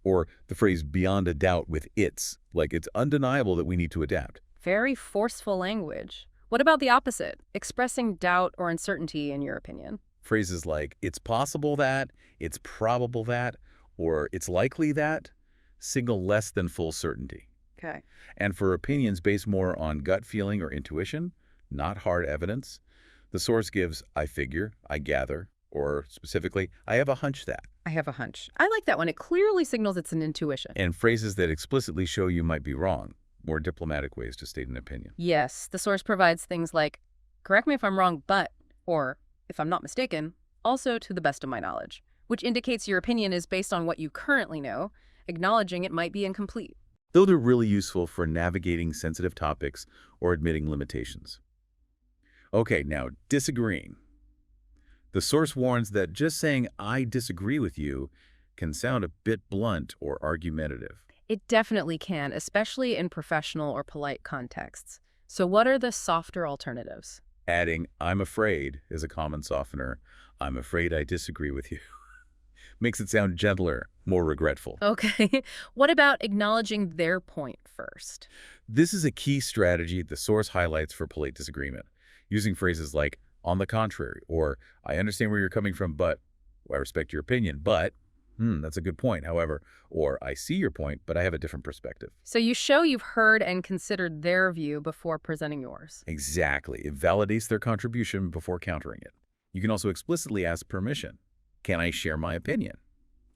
or the phrase beyond a doubt with it's, like it's undeniable that we need to adapt. Very forceful language. What about the opposite? Expressing doubt or uncertainty in your opinion. Phrases like it's possible that, it's probable that, or it's likely that signal less than full certainty. Okay. And for opinions based more on gut feeling or intuition, not hard evidence, the source gives I figure, I gather, or specifically, I have a hunch that. I have a hunch. I like that one. It clearly signals it's an intuition. And phrases that explicitly show you might be wrong, more diplomatic ways to state an opinion. Yes, the source provides things like, correct me if I'm wrong, but, or, if I'm not mistaken, also to the best of my knowledge, which indicates your opinion is based on what you currently know, acknowledging it might be incomplete. Those are really useful for navigating sensitive topics or admitting limitations. Okay, now disagreeing. The source warns that just saying I disagree with you can sound a bit blunt or argumentative. It definitely can, especially in professional or polite contexts. So what are the softer alternatives? Adding I'm afraid is a common softener. I'm afraid I disagree with you. Makes it sound gentler, more regretful. Okay. What about acknowledging their point first? This is a key strategy the source highlights for polite disagreement, using phrases like, on the contrary, or I understand where you're coming from, but I respect your opinion, but that's a good point, however, or I see your point, but I have a different perspective. So you show you've heard and considered their view before presenting yours. Exactly. It validates their contribution before countering it. You can also explicitly ask permission. Can I share my opinion?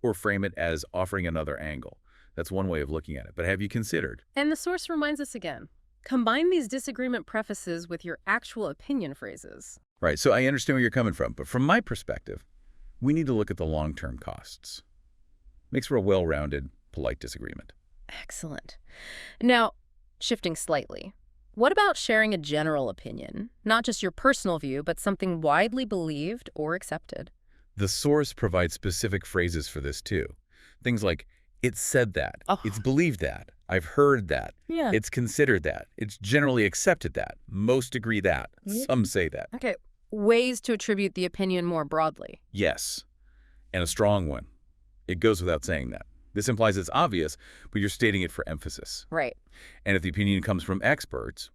Or frame it as offering another angle. That's one way of looking at it. But have you considered? And the source reminds us again. Combine these disagreement prefaces with your actual opinion phrases. Right, so I understand where you're coming from, but from my perspective, we need to look at the long-term costs. Makes for a well-rounded, polite disagreement. Excellent. Now, shifting slightly, what about sharing a general opinion? Not just your personal view, but something widely believed or accepted. The source provides specific phrases for this too. Things like, it's said that, Oh. it's believed that, I've heard that, Yeah. it's considered that, it's generally accepted that, most agree that, Mm. some say that. Okay, ways to attribute the opinion more broadly. Yes, and a strong one. It goes without saying that. This implies it's obvious, but you're stating it for emphasis. Right. And if the opinion comes from experts,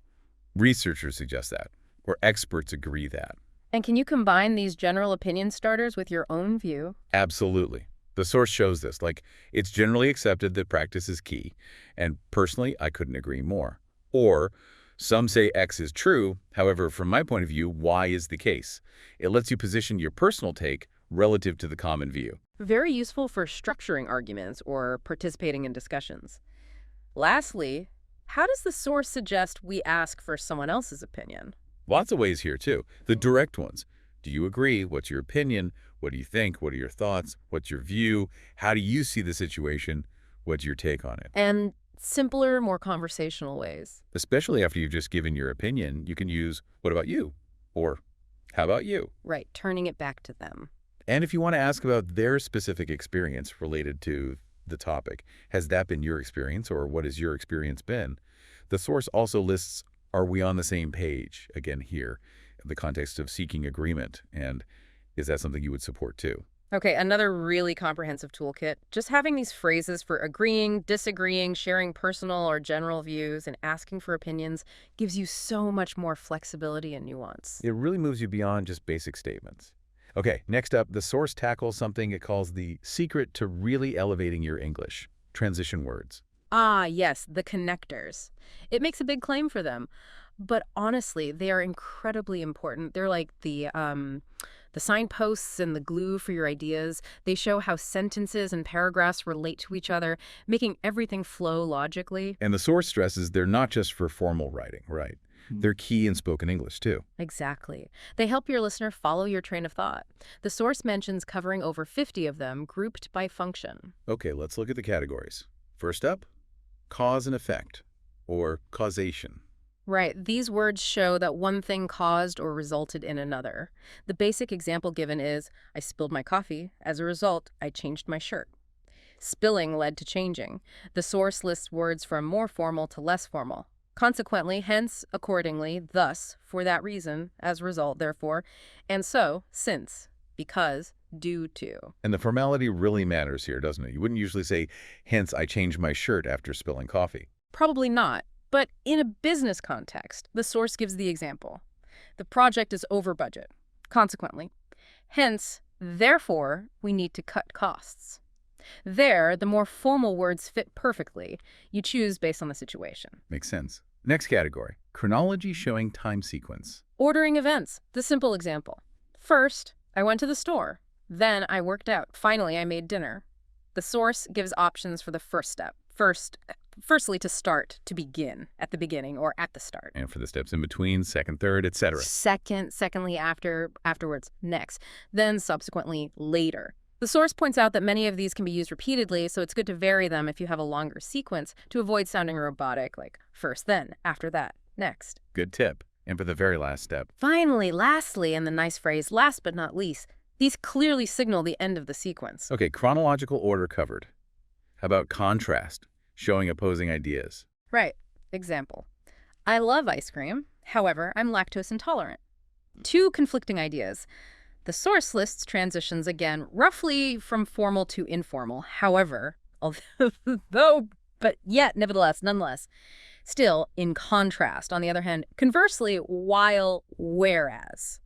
researchers suggest that, or experts agree that. And can you combine these general opinion starters with your own view? Absolutely. The source shows this, like, it's generally accepted that practice is key, and personally, I couldn't agree more. Or, some say X is true, however, from my point of view, Y is the case. It lets you position your personal take relative to the common view. Very useful for structuring arguments or participating in discussions. Lastly, how does the source suggest we ask for someone else's opinion? Lots of ways here, too. The direct ones. Do you agree? What's your opinion? What do you think? What are your thoughts? What's your view? How do you see the situation? What's your take on it? And simpler, more conversational ways. Especially after you've just given your opinion, you can use, what about you? Or, how about you? Right, turning it back to them. And if you want to ask about their specific experience related to the topic, has that been your experience or what has your experience been? The source also lists, are we on the same page? Again, here, in the context of seeking agreement. And is that something you would support too? Okay, another really comprehensive toolkit. Just having these phrases for agreeing, disagreeing, sharing personal or general views, and asking for opinions gives you so much more flexibility and nuance. It really moves you beyond just basic statements. Okay, next up, the source tackles something it calls the secret to really elevating your English, transition words. Ah, yes, the connectors. It makes a big claim for them. But honestly, they are incredibly important. They're like the signposts and the glue for your ideas. They show how sentences and paragraphs relate to each other, making everything flow logically. And the source stresses they're not just for formal writing, right? They're key in spoken English too. Exactly. They help your listener follow your train of thought. The source mentions covering over 50 of them, grouped by function. Okay, let's look at the categories. First up, cause and effect, or causation. Right. These words show that one thing caused or resulted in another. The basic example given is, I spilled my coffee. As a result, I changed my shirt. Spilling led to changing. The source lists words from more formal to less formal. Consequently, hence, accordingly, thus, for that reason, as a result, therefore, and so, since, because, due to. And the formality really matters here, doesn't it? You wouldn't usually say, hence I changed my shirt after spilling coffee. Probably not. But in a business context, the source gives the example. The project is over budget. Consequently, hence, therefore, we need to cut costs. There, the more formal words fit perfectly. You choose based on the situation. Makes sense. Next category, chronology showing time sequence. Ordering events, the simple example. First, I went to the store. Then I worked out. Finally, I made dinner. The source gives options for the first step. Firstly, to start, to begin, at the beginning or at the start. And for the steps in between, second, third, etc. Secondly, afterwards, next. Then subsequently, later. The source points out that many of these can be used repeatedly, so it's good to vary them if you have a longer sequence to avoid sounding robotic, like first, then, after that, next. Good tip. And for the very last step. Finally, lastly, and the nice phrase, last but not least, these clearly signal the end of the sequence. Okay, chronological order covered. How about contrast, showing opposing ideas? Right. Example. I love ice cream. However, I'm lactose intolerant. Two conflicting ideas. The source lists transitions again, roughly from formal to informal. However, nonetheless, still in contrast. On the other hand, conversely, while, whereas.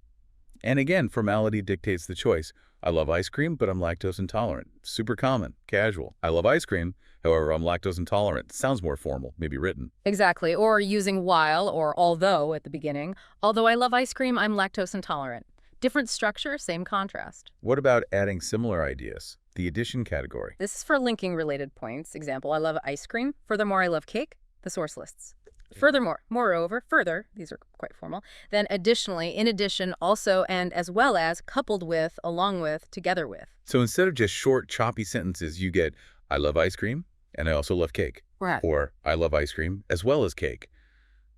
And again, formality dictates the choice. I love ice cream, but I'm lactose intolerant. Super common, casual. I love ice cream, however, I'm lactose intolerant. Sounds more formal, maybe written. Exactly. Or using while or although at the beginning. Although I love ice cream, I'm lactose intolerant. Different structure, same contrast. What about adding similar ideas? The addition category. This is for linking related points. Example, I love ice cream. Furthermore, I love cake. The source lists. Furthermore, moreover, further, these are quite formal, then additionally, in addition, also, and as well as, coupled with, along with, together with. So instead of just short, choppy sentences, you get, I love ice cream, and I also love cake. Right. Or, I love ice cream as well as cake.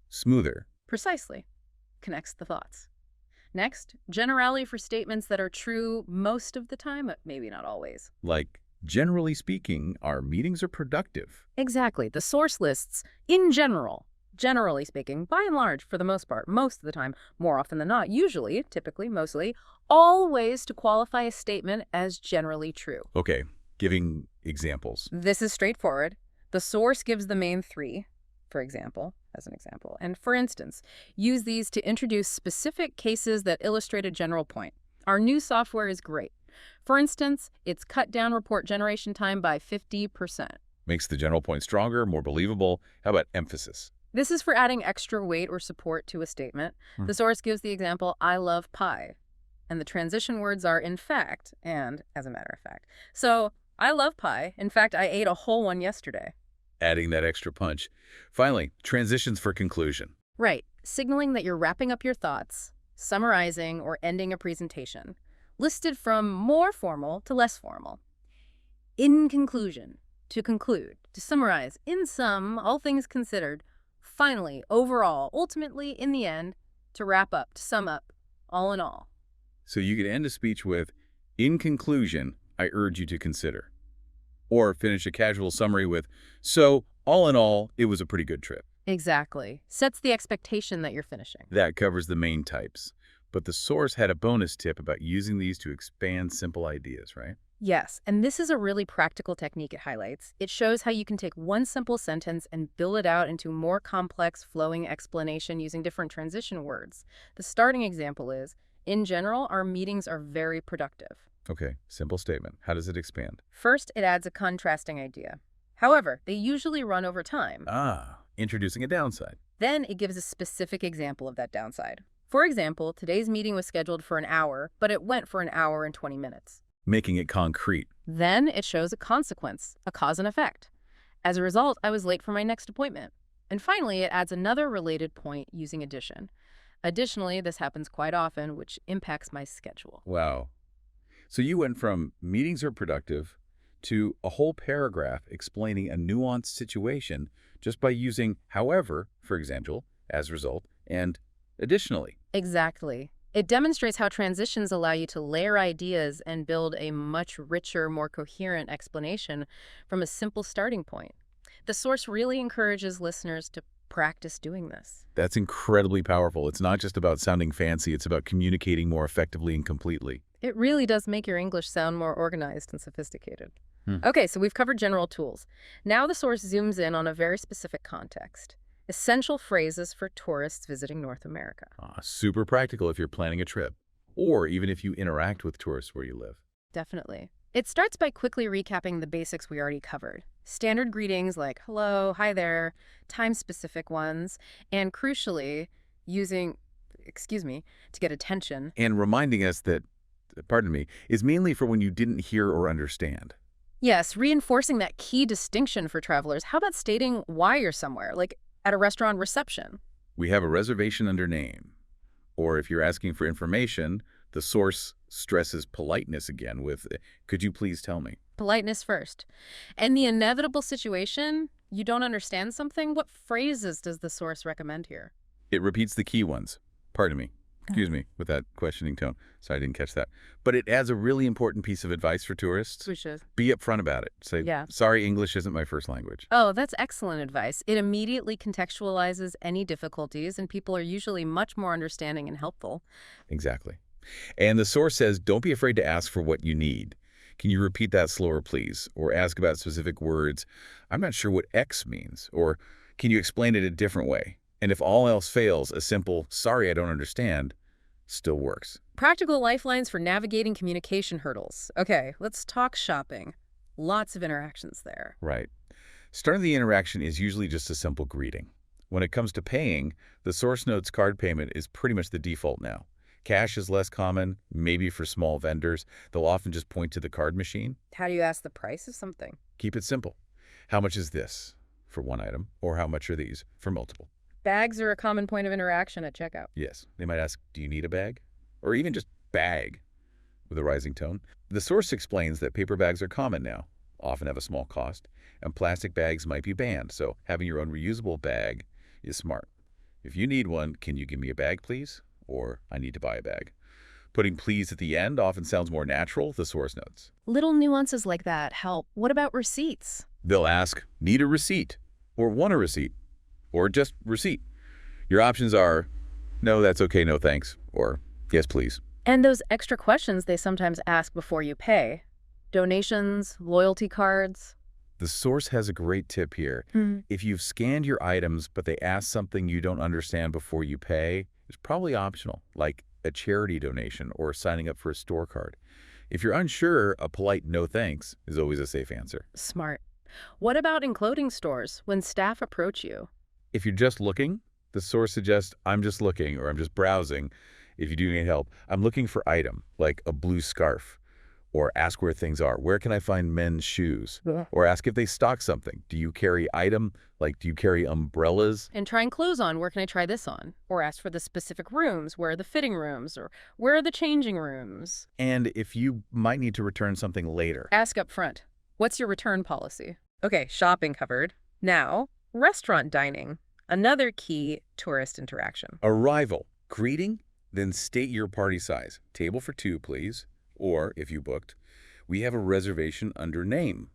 Smoother. Precisely. Connects the thoughts. Next, generality for statements that are true most of the time, but maybe not always. Like, generally speaking, our meetings are productive. Exactly. The source lists, in general, generally speaking, by and large, for the most part, most of the time, more often than not, usually, typically, mostly, all ways to qualify a statement as generally true. Okay, giving examples. This is straightforward. The source gives the main three, for example, as an example. And for instance, use these to introduce specific cases that illustrate a general point. Our new software is great. For instance, it's cut down report generation time by 50%. Makes the general point stronger, more believable. How about emphasis? This is for adding extra weight or support to a statement. The source gives the example, I love pie. And the transition words are in fact and as a matter of fact. So, I love pie. In fact, I ate a whole one yesterday. Adding that extra punch. Finally, transitions for conclusion. Right. Signaling that you're wrapping up your thoughts, summarizing, or ending a presentation. Listed from more formal to less formal. In conclusion, to conclude, to summarize, in sum, all things considered. Finally, overall, ultimately, in the end, to wrap up, to sum up, all in all. So you could end a speech with, in conclusion, I urge you to consider. Or finish a casual summary with, so, all in all, it was a pretty good trip. Exactly. Sets the expectation that you're finishing. That covers the main types. But the source had a bonus tip about using these to expand simple ideas, right? Yes, and this is a really practical technique it highlights. It shows how you can take one simple sentence and build it out into more complex, flowing explanation using different transition words. The starting example is, in general, our meetings are very productive. Okay, simple statement. How does it expand? First, it adds a contrasting idea. However, they usually run over time. Introducing a downside. Then it gives a specific example of that downside. For example, today's meeting was scheduled for an hour, but it went for an hour and 20 minutes. Making it concrete. Then it shows a consequence, a cause and effect. As a result, I was late for my next appointment. And finally, it adds another related point using addition. Additionally, this happens quite often, which impacts my schedule. Wow. So you went from meetings are productive to a whole paragraph explaining a nuanced situation just by using however, for example, as a result, and additionally. Exactly. It demonstrates how transitions allow you to layer ideas and build a much richer, more coherent explanation from a simple starting point. The source really encourages listeners to practice doing this. That's incredibly powerful. It's not just about sounding fancy, it's about communicating more effectively and completely. It really does make your English sound more organized and sophisticated. Okay, so we've covered general tools. Now the source zooms in on a very specific context. Essential phrases for tourists visiting North America. Super practical if you're planning a trip, or even if you interact with tourists where you live. Definitely. It starts by quickly recapping the basics we already covered. Standard greetings like hello, hi there, time-specific ones, and crucially, using, to get attention. And reminding us that, is mainly for when you didn't hear or understand. Yes, reinforcing that key distinction for travelers. How about stating why you're somewhere, like at a restaurant reception? We have a reservation under name. Or if you're asking for information, the source stresses politeness again with, could you please tell me? Politeness first. And the inevitable situation, you don't understand something, what phrases does the source recommend here? It repeats the key ones. Excuse me, with that questioning tone. Sorry, I didn't catch that. But it adds a really important piece of advice for tourists. Which is? Be upfront about it. Say, sorry, English isn't my first language. Oh, that's excellent advice. It immediately contextualizes any difficulties, and people are usually much more understanding and helpful. Exactly. And the source says, don't be afraid to ask for what you need. Can you repeat that slower, please? Or ask about specific words. I'm not sure what X means. Or can you explain it a different way? And if all else fails, a simple, sorry, I don't understand, still works. Practical lifelines for navigating communication hurdles. Okay, let's talk shopping. Lots of interactions there. Right. Starting the interaction is usually just a simple greeting. When it comes to paying, the source notes card payment is pretty much the default now. Cash is less common, maybe for small vendors. They'll often just point to the card machine. How do you ask the price of something? Keep it simple. How much is this for one item? Or how much are these for multiple? Bags are a common point of interaction at checkout. Yes, they might ask, do you need a bag? Or even just bag with a rising tone. The source explains that paper bags are common now, often have a small cost, and plastic bags might be banned, so having your own reusable bag is smart. If you need one, can you give me a bag, please? Or I need to buy a bag. Putting please at the end often sounds more natural, the source notes. Little nuances like that help. What about receipts? They'll ask, need a receipt? Or want a receipt? Or just receipt? Your options are, no, that's okay, no thanks, or yes, please. And those extra questions they sometimes ask before you pay. Donations, loyalty cards. The source has a great tip here. If you've scanned your items but they ask something you don't understand before you pay, it's probably optional, like a charity donation or signing up for a store card. If you're unsure, a polite no thanks is always a safe answer. Smart. What about in clothing stores when staff approach you? If you're just looking, the source suggests, I'm just looking or I'm just browsing. If you do need help, I'm looking for item, like a blue scarf. Or ask where things are. Where can I find men's shoes? Or ask if they stock something. Do you carry item? Like, do you carry umbrellas? And trying clothes on, where can I try this on? Or ask for the specific rooms, where are the fitting rooms? Or where are the changing rooms? And if you might need to return something later. Ask up front. What's your return policy? Okay, shopping covered. Now, restaurant dining. Another key tourist interaction. Arrival. Greeting, then state your party size. Table for 2, please. Or, if you booked, we have a reservation under name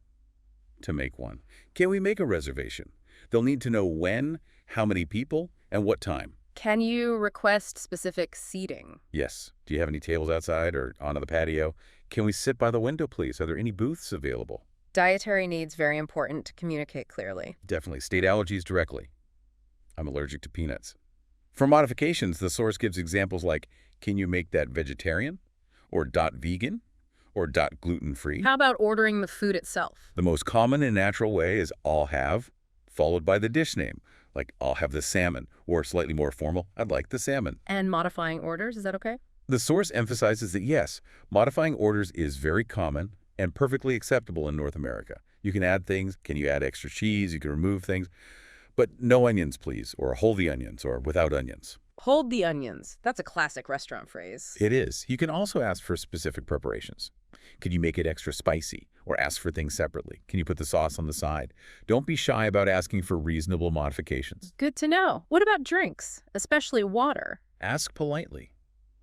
to make one. Can we make a reservation? They'll need to know when, how many people, and what time. Can you request specific seating? Yes. Do you have any tables outside or onto the patio? Can we sit by the window, please? Are there any booths available? Dietary needs very important to communicate clearly. Definitely. State allergies directly. I'm allergic to peanuts. For modifications, the source gives examples like, can you make that vegetarian? Or .vegan? Or .gluten-free? How about ordering the food itself? The most common and natural way is I'll have, followed by the dish name, like I'll have the salmon, or slightly more formal, I'd like the salmon. And modifying orders, is that okay? The source emphasizes that yes, modifying orders is very common and perfectly acceptable in North America. You can add things, can you add extra cheese, you can remove things, but no onions please, or hold the onions, or without onions. Hold the onions. That's a classic restaurant phrase. It is. You can also ask for specific preparations. Could you make it extra spicy? Or ask for things separately? Can you put the sauce on the side? Don't be shy about asking for reasonable modifications. Good to know. What about drinks, especially water? Ask politely.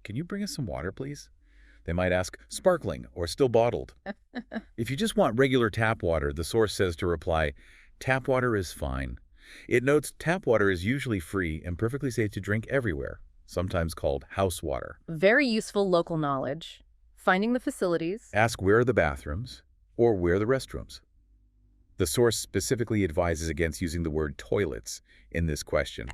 Can you bring us some water, please? They might ask sparkling or still bottled. If you just want regular tap water, the source says to reply, tap water is fine. It notes tap water is usually free and perfectly safe to drink everywhere, sometimes called house water. Very useful local knowledge. Finding the facilities. Ask where are the bathrooms or where are the restrooms. The source specifically advises against using the word toilets in this question.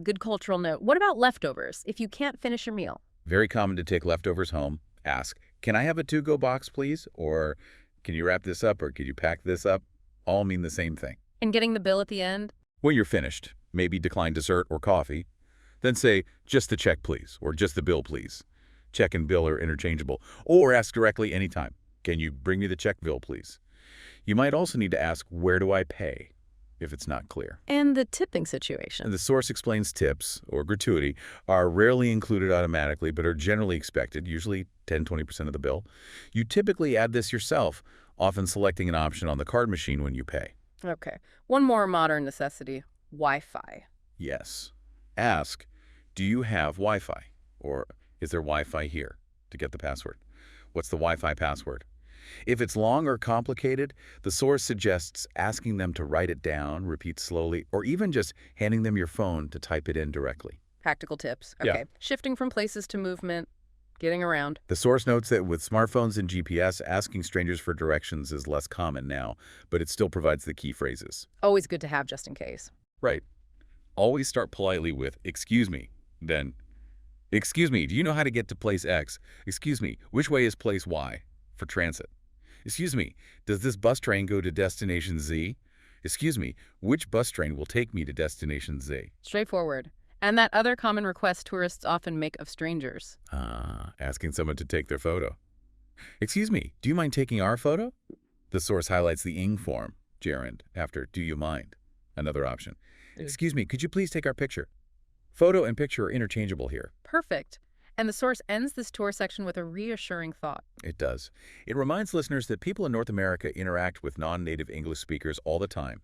Good cultural note. What about leftovers if you can't finish your meal? Very common to take leftovers home. Ask, can I have a to-go box, please? Or can you wrap this up or could you pack this up? All mean the same thing. And getting the bill at the end? When you're finished, maybe decline dessert or coffee. Then say, just the check, please, or just the bill, please. Check and bill are interchangeable. Or ask directly anytime, can you bring me the check bill, please? You might also need to ask, where do I pay, if it's not clear. And the tipping situation. The source explains tips, or gratuity, are rarely included automatically, but are generally expected, usually 10–20% of the bill. You typically add this yourself, often selecting an option on the card machine when you pay. Okay. One more modern necessity, Wi-Fi. Yes. Ask, do you have Wi-Fi? Or is there Wi-Fi here? To get the password. What's the Wi-Fi password? If it's long or complicated, the source suggests asking them to write it down, repeat slowly, or even just handing them your phone to type it in directly. Practical tips. Okay. Yeah. Shifting from places to movement, getting around. The source notes that with smartphones and GPS, asking strangers for directions is less common now, but it still provides the key phrases. Always good to have just in case. Right. Always start politely with, excuse me, then, excuse me, do you know how to get to place X? Excuse me, which way is place Y for transit? Excuse me, does this bus train go to destination Z? Excuse me, which bus train will take me to destination Z? Straightforward. And that other common request tourists often make of strangers. Asking someone to take their photo. Excuse me, do you mind taking our photo? The source highlights the ing form, gerund, after do you mind? Another option. Excuse me, could you please take our picture? Photo and picture are interchangeable here. Perfect. And the source ends this tour section with a reassuring thought. It does. It reminds listeners that people in North America interact with non-native English speakers all the time,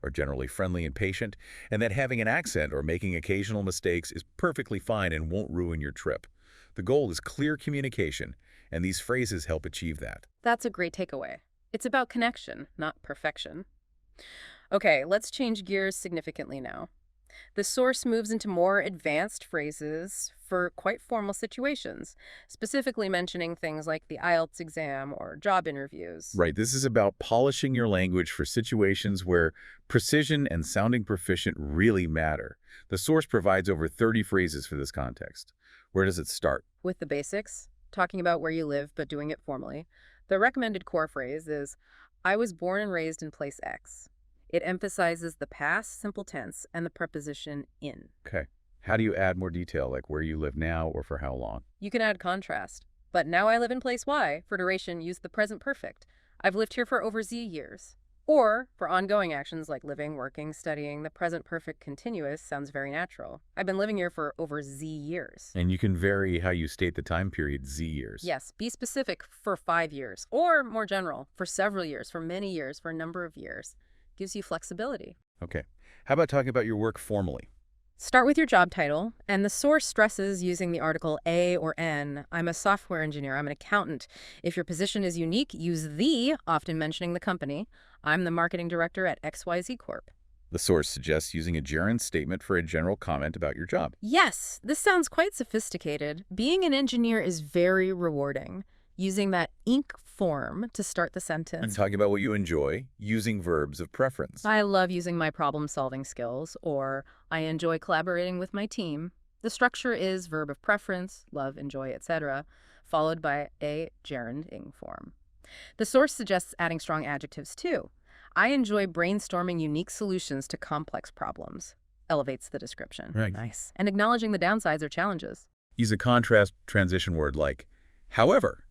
are generally friendly and patient, and that having an accent or making occasional mistakes is perfectly fine and won't ruin your trip. The goal is clear communication, and these phrases help achieve that. That's a great takeaway. It's about connection, not perfection. Okay, let's change gears significantly now. The source moves into more advanced phrases for quite formal situations, specifically mentioning things like the IELTS exam or job interviews. Right, this is about polishing your language for situations where precision and sounding proficient really matter. The source provides over 30 phrases for this context. Where does it start? With the basics, talking about where you live but doing it formally, the recommended core phrase is, I was born and raised in place X. It emphasizes the past simple tense and the preposition in. Okay. How do you add more detail, like where you live now or for how long? You can add contrast. But now I live in place Y. For duration, use the present perfect. I've lived here for over Z years. Or, for ongoing actions like living, working, studying, the present perfect continuous sounds very natural. I've been living here for over Z years. And you can vary how you state the time period, Z years. Yes, be specific for 5 years. Or, more general, for several years, for many years, for a number of years. Gives you flexibility. Okay. How about talking about your work formally? Start with your job title, and the source stresses using the article A or N. I'm a software engineer. I'm an accountant. If your position is unique, use the, often mentioning the company. I'm the marketing director at XYZ Corp. The source suggests using a gerund statement for a general comment about your job. Yes, this sounds quite sophisticated. Being an engineer is very rewarding. Using that ink form to start the sentence. And talking about what you enjoy, using verbs of preference. I love using my problem-solving skills, or I enjoy collaborating with my team. The structure is verb of preference, love, enjoy, etc., followed by a gerund ing form. The source suggests adding strong adjectives too. I enjoy brainstorming unique solutions to complex problems. Elevates the description. Right. Nice. And acknowledging the downsides or challenges. Use a contrast transition word like, however,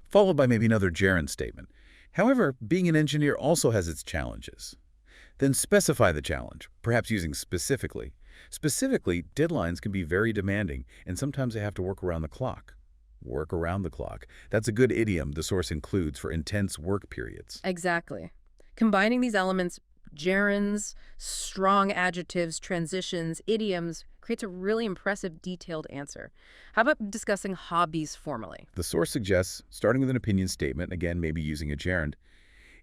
followed by maybe another gerund statement. However, being an engineer also has its challenges. Then specify the challenge, perhaps using specifically. Specifically, deadlines can be very demanding, and sometimes they have to work around the clock. Work around the clock. That's a good idiom the source includes for intense work periods. Exactly. Combining these elements, gerunds, strong adjectives, transitions, idioms, creates a really impressive, detailed answer. How about discussing hobbies formally? The source suggests, starting with an opinion statement, again maybe using a gerund,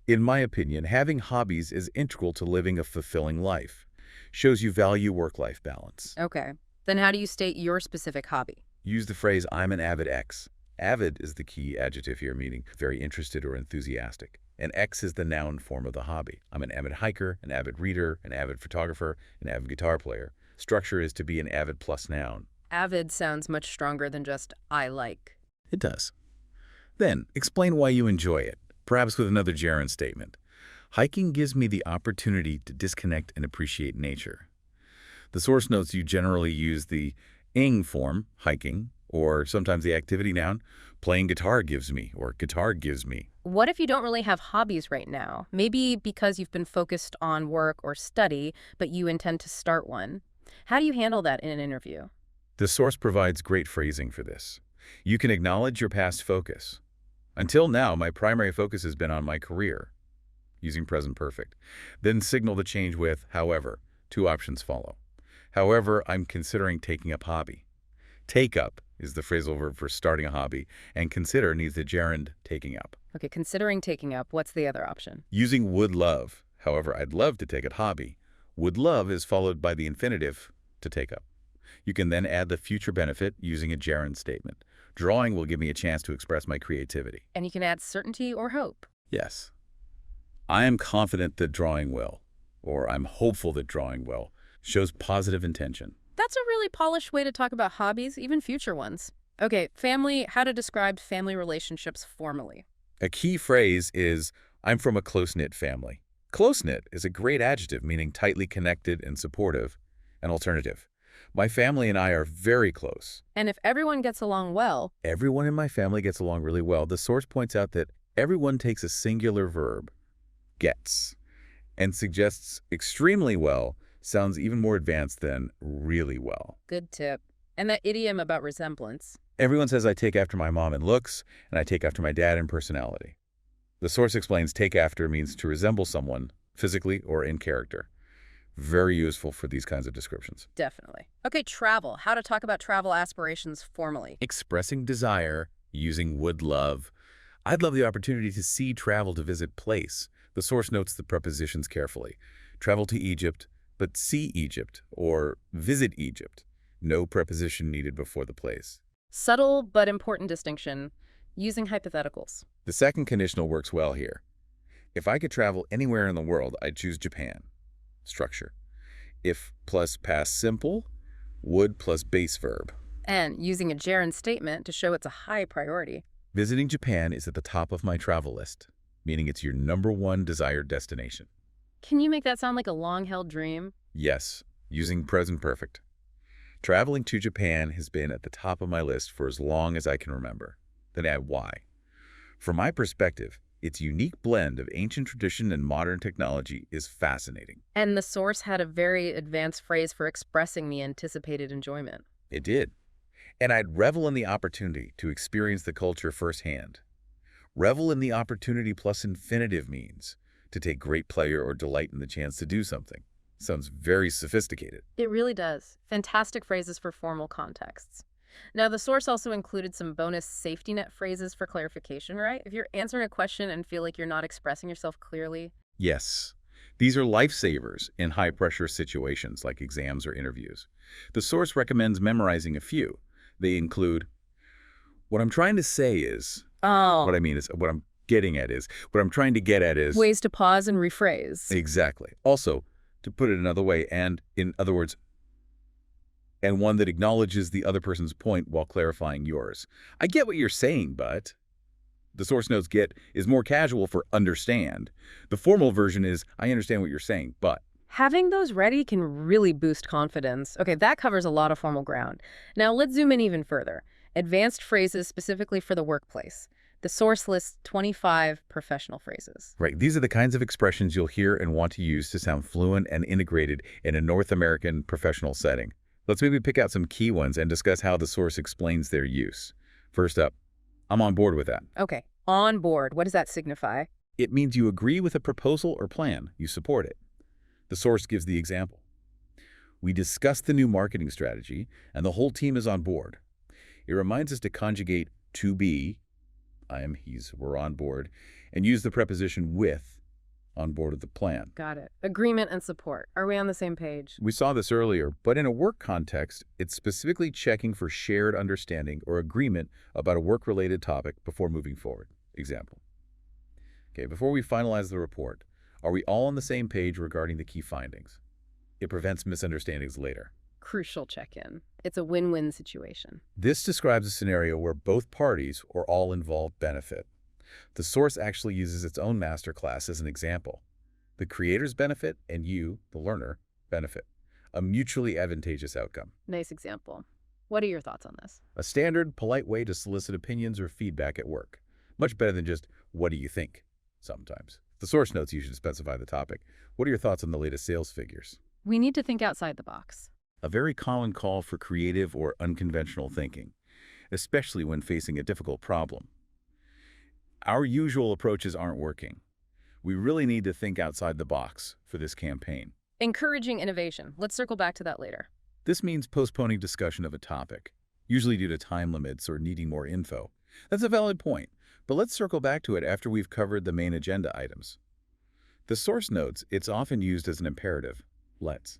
in my opinion, having hobbies is integral to living a fulfilling life. Shows you value work-life balance. Okay. Then how do you state your specific hobby? Use the phrase, I'm an avid X. Avid is the key adjective here, meaning very interested or enthusiastic. And X is the noun form of the hobby. I'm an avid hiker, an avid reader, an avid photographer, an avid guitar player. Structure is to be an avid plus noun. Avid sounds much stronger than just I like. It does. Then, explain why you enjoy it, perhaps with another gerund statement. Hiking gives me the opportunity to disconnect and appreciate nature. The source notes you generally use the ing form, hiking, or sometimes the activity noun, playing guitar gives me, or guitar gives me. What if you don't really have hobbies right now? Maybe because you've been focused on work or study, but you intend to start one. How do you handle that in an interview? The source provides great phrasing for this. You can acknowledge your past focus. Until now, my primary focus has been on my career, using present perfect. Then signal the change with, however. 2 options follow. However, I'm considering taking up hobby. Take up is the phrasal verb for starting a hobby, and consider needs the gerund taking up. Okay, considering taking up, what's the other option? Using would love. However, I'd love to take up hobby. Would love is followed by the infinitive to take up. You can then add the future benefit using a gerund statement. Drawing will give me a chance to express my creativity. And you can add certainty or hope. Yes. I am confident that drawing will, or I'm hopeful that drawing will, shows positive intention. That's a really polished way to talk about hobbies, even future ones. Okay, family, how to describe family relationships formally. A key phrase is, I'm from a close-knit family. Close-knit is a great adjective meaning tightly connected and supportive. An alternative. My family and I are very close. And if everyone gets along well, Everyone in my family gets along really well. The source points out that everyone takes a singular verb, gets, and suggests extremely well sounds even more advanced than really well. Good tip. And that idiom about resemblance. Everyone says I take after my mom in looks, and I take after my dad in personality. The source explains take after means to resemble someone, physically or in character. Very useful for these kinds of descriptions. Definitely. Okay, travel. How to talk about travel aspirations formally. Expressing desire, using would love. I'd love the opportunity to see travel to visit place. The source notes the prepositions carefully. Travel to Egypt, but see Egypt, or visit Egypt. No preposition needed before the place. Subtle but important distinction. Using hypotheticals. The second conditional works well here. If I could travel anywhere in the world, I'd choose Japan. Structure. If plus past simple, would plus base verb. And using a gerund statement to show it's a high priority. Visiting Japan is at the top of my travel list, meaning it's your #1 desired destination. Can you make that sound like a long-held dream? Yes, using present perfect. Traveling to Japan has been at the top of my list for as long as I can remember. Then add why. From my perspective, its unique blend of ancient tradition and modern technology is fascinating. And the source had a very advanced phrase for expressing the anticipated enjoyment. It did. And I'd revel in the opportunity to experience the culture firsthand. Revel in the opportunity plus infinitive means to take great pleasure or delight in the chance to do something. Sounds very sophisticated. It really does. Fantastic phrases for formal contexts. Now, the source also included some bonus safety net phrases for clarification, right? If you're answering a question and feel like you're not expressing yourself clearly. Yes, these are lifesavers in high-pressure situations like exams or interviews. The source recommends memorizing a few. They include, what I'm trying to say is, what I mean is, what I'm getting at is, what I'm trying to get at is. Ways to pause and rephrase. Exactly. Also, to put it another way, and in other words, and one that acknowledges the other person's point while clarifying yours. I get what you're saying, but. The source notes get is more casual for understand. The formal version is I understand what you're saying, but. Having those ready can really boost confidence. Okay, that covers a lot of formal ground. Now let's zoom in even further. Advanced phrases specifically for the workplace. The source lists 25 professional phrases. Right. These are the kinds of expressions you'll hear and want to use to sound fluent and integrated in a North American professional setting. Let's maybe pick out some key ones and discuss how the source explains their use. First up, I'm on board with that. Okay, on board. What does that signify? It means you agree with a proposal or plan. You support it. The source gives the example. We discussed the new marketing strategy, and the whole team is on board. It reminds us to conjugate to be, I am, he's, we're on board, and use the preposition with, on board with the plan. Got it. Agreement and support. Are we on the same page? We saw this earlier, but in a work context, it's specifically checking for shared understanding or agreement about a work-related topic before moving forward. Example. Okay, before we finalize the report, are we all on the same page regarding the key findings? It prevents misunderstandings later. Crucial check-in. It's a win-win situation. This describes a scenario where both parties or all involved benefit. The source actually uses its own masterclass as an example. The creators benefit and you, the learner, benefit. A mutually advantageous outcome. Nice example. What are your thoughts on this? A standard, polite way to solicit opinions or feedback at work. Much better than just, what do you think? Sometimes. The source notes you should specify the topic. What are your thoughts on the latest sales figures? We need to think outside the box. A very common call for creative or unconventional thinking, especially when facing a difficult problem. Our usual approaches aren't working. We really need to think outside the box for this campaign. Encouraging innovation. Let's circle back to that later. This means postponing discussion of a topic, usually due to time limits or needing more info. That's a valid point, but let's circle back to it after we've covered the main agenda items. The source notes it's often used as an imperative. Let's.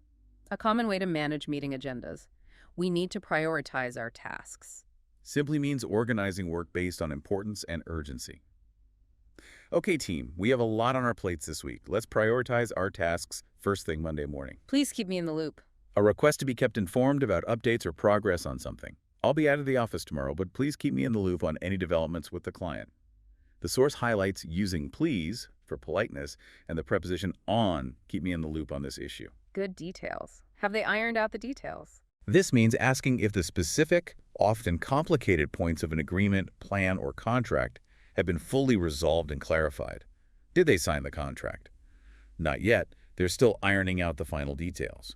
A common way to manage meeting agendas. We need to prioritize our tasks. Simply means organizing work based on importance and urgency. Okay, team, we have a lot on our plates this week. Let's prioritize our tasks first thing Monday morning. Please keep me in the loop. A request to be kept informed about updates or progress on something. I'll be out of the office tomorrow, but please keep me in the loop on any developments with the client. The source highlights using please for politeness and the preposition on, keep me in the loop on this issue. Good details. Have they ironed out the details? This means asking if the specific, often complicated points of an agreement, plan, or contract have been fully resolved and clarified. Did they sign the contract? Not yet. They're still ironing out the final details.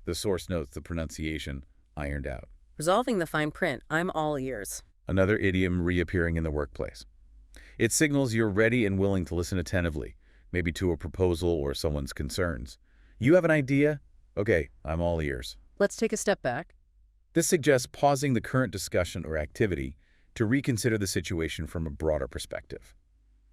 The source notes the pronunciation ironed out. Resolving the fine print, I'm all ears. Another idiom reappearing in the workplace. It signals you're ready and willing to listen attentively, maybe to a proposal or someone's concerns. You have an idea? Okay, I'm all ears. Let's take a step back. This suggests pausing the current discussion or activity to reconsider the situation from a broader perspective.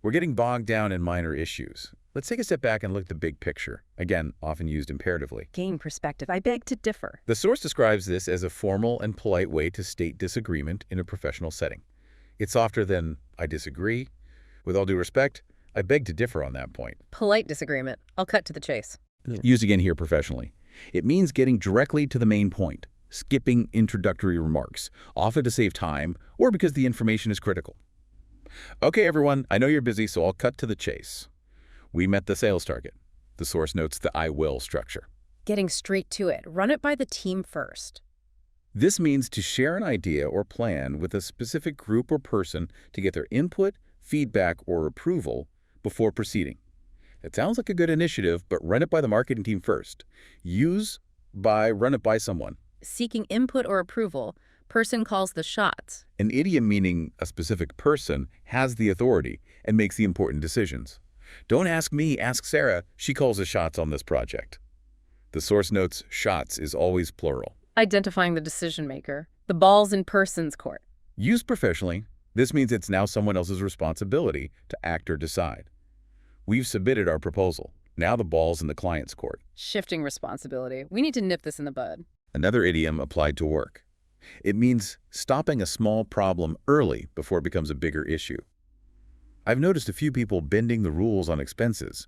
We're getting bogged down in minor issues. Let's take a step back and look at the big picture, again, often used imperatively. Gain perspective. I beg to differ. The source describes this as a formal and polite way to state disagreement in a professional setting. It's softer than, I disagree. With all due respect, I beg to differ on that point. Polite disagreement. I'll cut to the chase. Used again here professionally. It means getting directly to the main point, skipping introductory remarks, often to save time or because the information is critical. Okay, everyone, I know you're busy, so I'll cut to the chase. We met the sales target. The source notes the I will structure. Getting straight to it. Run it by the team first. This means to share an idea or plan with a specific group or person to get their input, feedback, or approval before proceeding. It sounds like a good initiative, but run it by the marketing team first. Run it by someone. Seeking input or approval, person calls the shots. An idiom meaning a specific person has the authority and makes the important decisions. Don't ask me, ask Sarah. She calls the shots on this project. The source notes shots is always plural. Identifying the decision maker. The ball's in person's court. Used professionally, this means it's now someone else's responsibility to act or decide. We've submitted our proposal. Now the ball's in the client's court. Shifting responsibility. We need to nip this in the bud. Another idiom applied to work. It means stopping a small problem early before it becomes a bigger issue. I've noticed a few people bending the rules on expenses.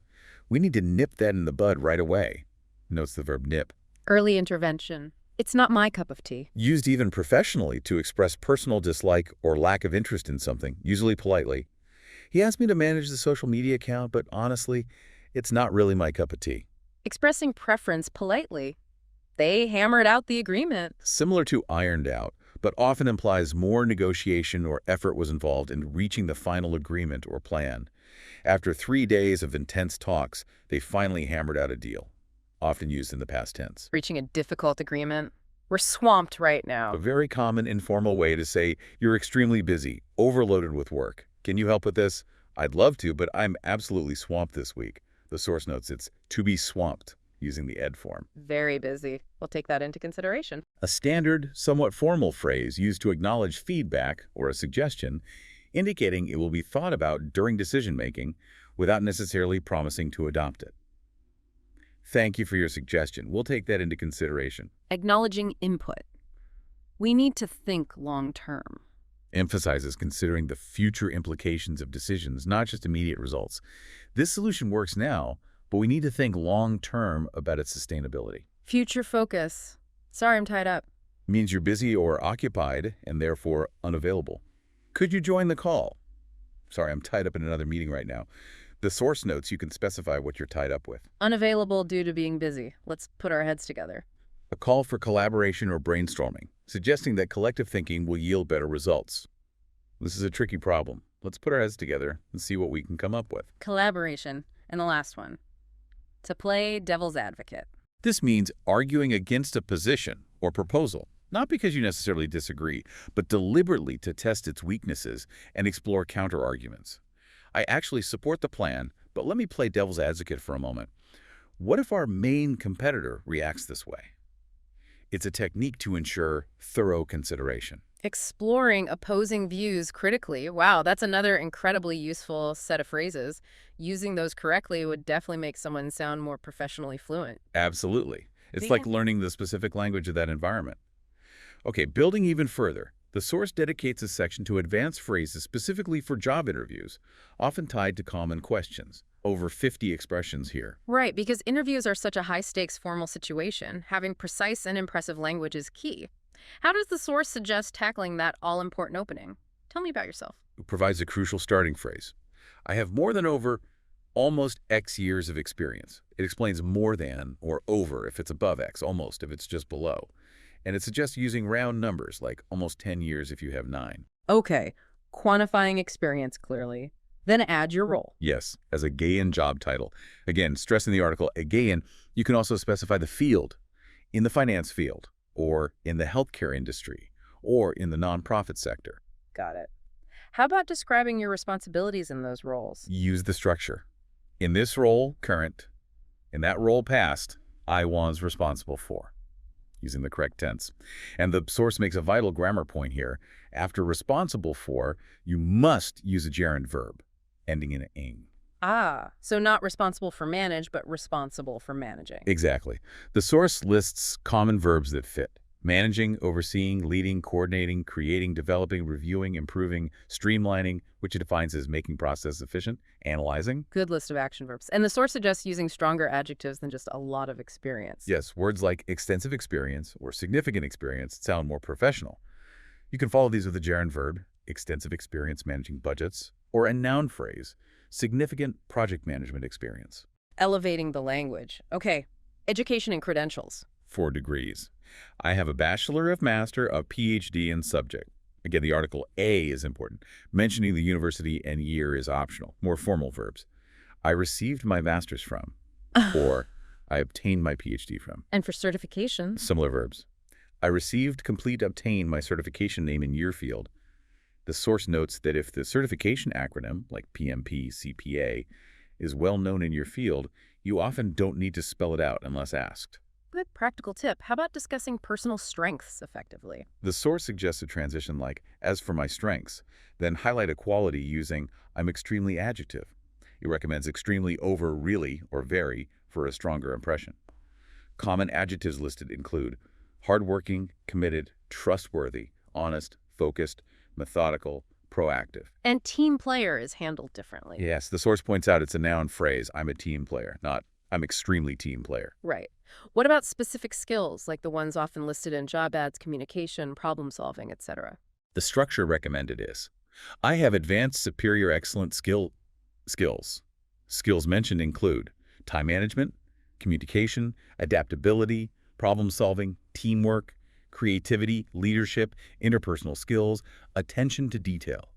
We need to nip that in the bud right away. Notes the verb nip. Early intervention. It's not my cup of tea. Used even professionally to express personal dislike or lack of interest in something, usually politely. He asked me to manage the social media account, but honestly, it's not really my cup of tea. Expressing preference politely. They hammered out the agreement. Similar to ironed out, but often implies more negotiation or effort was involved in reaching the final agreement or plan. After 3 days of intense talks, they finally hammered out a deal, often used in the past tense. Reaching a difficult agreement. We're swamped right now. A very common informal way to say you're extremely busy, overloaded with work. Can you help with this? I'd love to, but I'm absolutely swamped this week. The source notes it's to be swamped, using the ed form. Very busy. We'll take that into consideration. A standard, somewhat formal phrase used to acknowledge feedback or a suggestion, indicating it will be thought about during decision-making without necessarily promising to adopt it. Thank you for your suggestion. We'll take that into consideration. Acknowledging input. We need to think long-term. Emphasizes considering the future implications of decisions, not just immediate results. This solution works now, but we need to think long-term about its sustainability. Future focus. Sorry, I'm tied up. Means you're busy or occupied and therefore unavailable. Could you join the call? Sorry, I'm tied up in another meeting right now. The source notes you can specify what you're tied up with. Unavailable due to being busy. Let's put our heads together. A call for collaboration or brainstorming, suggesting that collective thinking will yield better results. This is a tricky problem. Let's put our heads together and see what we can come up with. Collaboration. And the last one. To play devil's advocate. This means arguing against a position or proposal, not because you necessarily disagree, but deliberately to test its weaknesses and explore counter-arguments. I actually support the plan, but let me play devil's advocate for a moment. What if our main competitor reacts this way? It's a technique to ensure thorough consideration. Exploring opposing views critically. Wow, that's another incredibly useful set of phrases. Using those correctly would definitely make someone sound more professionally fluent. Absolutely. It's like learning the specific language of that environment. Okay, building even further, the source dedicates a section to advanced phrases specifically for job interviews, often tied to common questions. Over 50 expressions here. Right, because interviews are such a high-stakes formal situation, having precise and impressive language is key. How does the source suggest tackling that all-important opening? Tell me about yourself. It provides a crucial starting phrase. I have more than over almost X years of experience. It explains more than or over if it's above X, almost if it's just below. And it suggests using round numbers like almost 10 years if you have 9. Okay, quantifying experience clearly. Then add your role. Yes, as a Gaian job title. Again, stress in the article, a Gaian, you can also specify the field, in the finance field, or in the healthcare industry, or in the nonprofit sector. Got it. How about describing your responsibilities in those roles? Use the structure. In this role, current. In that role, past, I was responsible for. Using the correct tense. And the source makes a vital grammar point here. After responsible for, you must use a gerund verb, ending in ing. Ah, so not responsible for manage, but responsible for managing. Exactly. The source lists common verbs that fit. Managing, overseeing, leading, coordinating, creating, developing, reviewing, improving, streamlining, which it defines as making process efficient, analyzing. Good list of action verbs. And the source suggests using stronger adjectives than just a lot of experience. Yes, words like extensive experience or significant experience sound more professional. You can follow these with a gerund verb, extensive experience managing budgets, or a noun phrase, significant project management experience. Elevating the language. Okay, education and credentials. 4 degrees. I have a bachelor, a master, a PhD in subject. Again, the article A is important. Mentioning the university and year is optional. More formal verbs. I received my master's from, or I obtained my PhD from. And for certifications. Similar verbs. I received, complete, obtained my certification name in year field. The source notes that if the certification acronym, like PMP, CPA, is well known in your field, you often don't need to spell it out unless asked. Good practical tip. How about discussing personal strengths effectively? The source suggests a transition like, as for my strengths, then highlight a quality using, I'm extremely adjective. It recommends extremely over really or very for a stronger impression. Common adjectives listed include hardworking, committed, trustworthy, honest, focused, methodical, proactive. And team player is handled differently. Yes, the source points out it's a noun phrase, I'm a team player, not I'm extremely team player. Right. What about specific skills, like the ones often listed in job ads, communication, problem solving, etc.? The structure recommended is, I have advanced superior excellent skills. Skills mentioned include time management, communication, adaptability, problem solving, teamwork, creativity, leadership, interpersonal skills, attention to detail.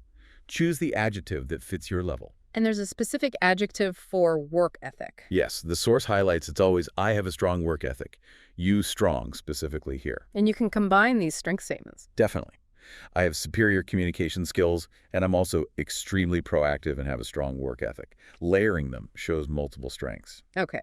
Choose the adjective that fits your level. And there's a specific adjective for work ethic. Yes, the source highlights it's always, I have a strong work ethic. Use strong specifically here. And you can combine these strength statements. Definitely. I have superior communication skills, and I'm also extremely proactive and have a strong work ethic. Layering them shows multiple strengths. Okay.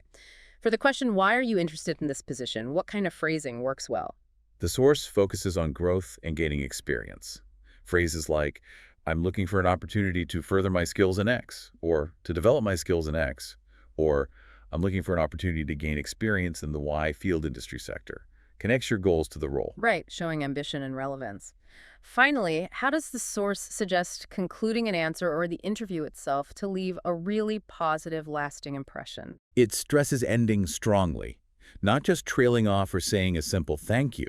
For the question, why are you interested in this position? What kind of phrasing works well? The source focuses on growth and gaining experience. Phrases like, I'm looking for an opportunity to further my skills in X, or to develop my skills in X, or I'm looking for an opportunity to gain experience in the Y field industry sector. Connects your goals to the role. Right, showing ambition and relevance. Finally, how does the source suggest concluding an answer or the interview itself to leave a really positive, lasting impression? It stresses ending strongly, not just trailing off or saying a simple thank you.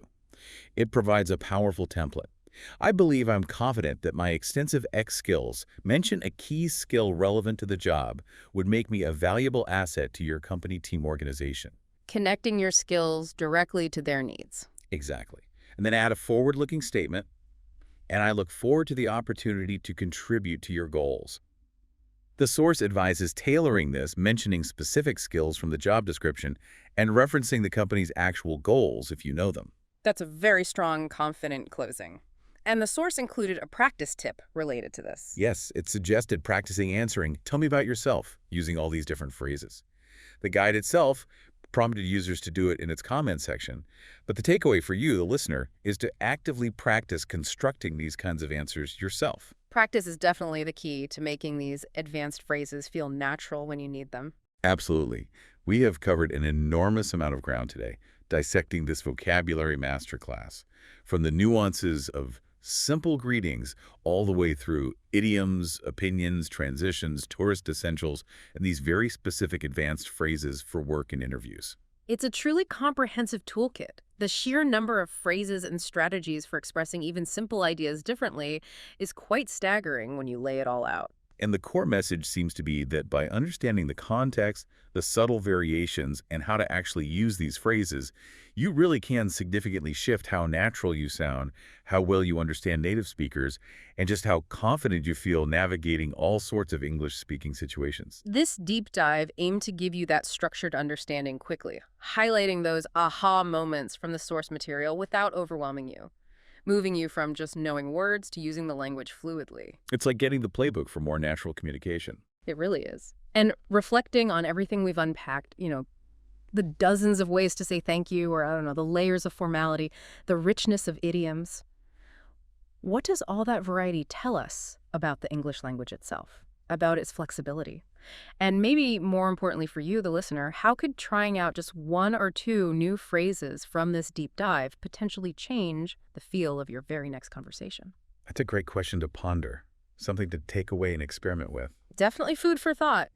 It provides a powerful template. I believe I'm confident that my extensive X skills, mention a key skill relevant to the job, would make me a valuable asset to your company team organization. Connecting your skills directly to their needs. Exactly. And then add a forward-looking statement, and I look forward to the opportunity to contribute to your goals. The source advises tailoring this, mentioning specific skills from the job description, and referencing the company's actual goals if you know them. That's a very strong, confident closing. And the source included a practice tip related to this. Yes, it suggested practicing answering, tell me about yourself, using all these different phrases. The guide itself prompted users to do it in its comment section, but the takeaway for you, the listener, is to actively practice constructing these kinds of answers yourself. Practice is definitely the key to making these advanced phrases feel natural when you need them. Absolutely. We have covered an enormous amount of ground today, dissecting this vocabulary masterclass, from the nuances of simple greetings all the way through idioms, opinions, transitions, tourist essentials, and these very specific advanced phrases for work and interviews. It's a truly comprehensive toolkit. The sheer number of phrases and strategies for expressing even simple ideas differently is quite staggering when you lay it all out. And the core message seems to be that by understanding the context, the subtle variations, and how to actually use these phrases, you really can significantly shift how natural you sound, how well you understand native speakers, and just how confident you feel navigating all sorts of English-speaking situations. This deep dive aimed to give you that structured understanding quickly, highlighting those aha moments from the source material without overwhelming you, moving you from just knowing words to using the language fluidly. It's like getting the playbook for more natural communication. It really is. And reflecting on everything we've unpacked, the dozens of ways to say thank you, or I don't know, the layers of formality, the richness of idioms. What does all that variety tell us about the English language itself, about its flexibility? And maybe more importantly for you, the listener, how could trying out just one or two new phrases from this deep dive potentially change the feel of your very next conversation? That's a great question to ponder, something to take away and experiment with. Definitely food for thought.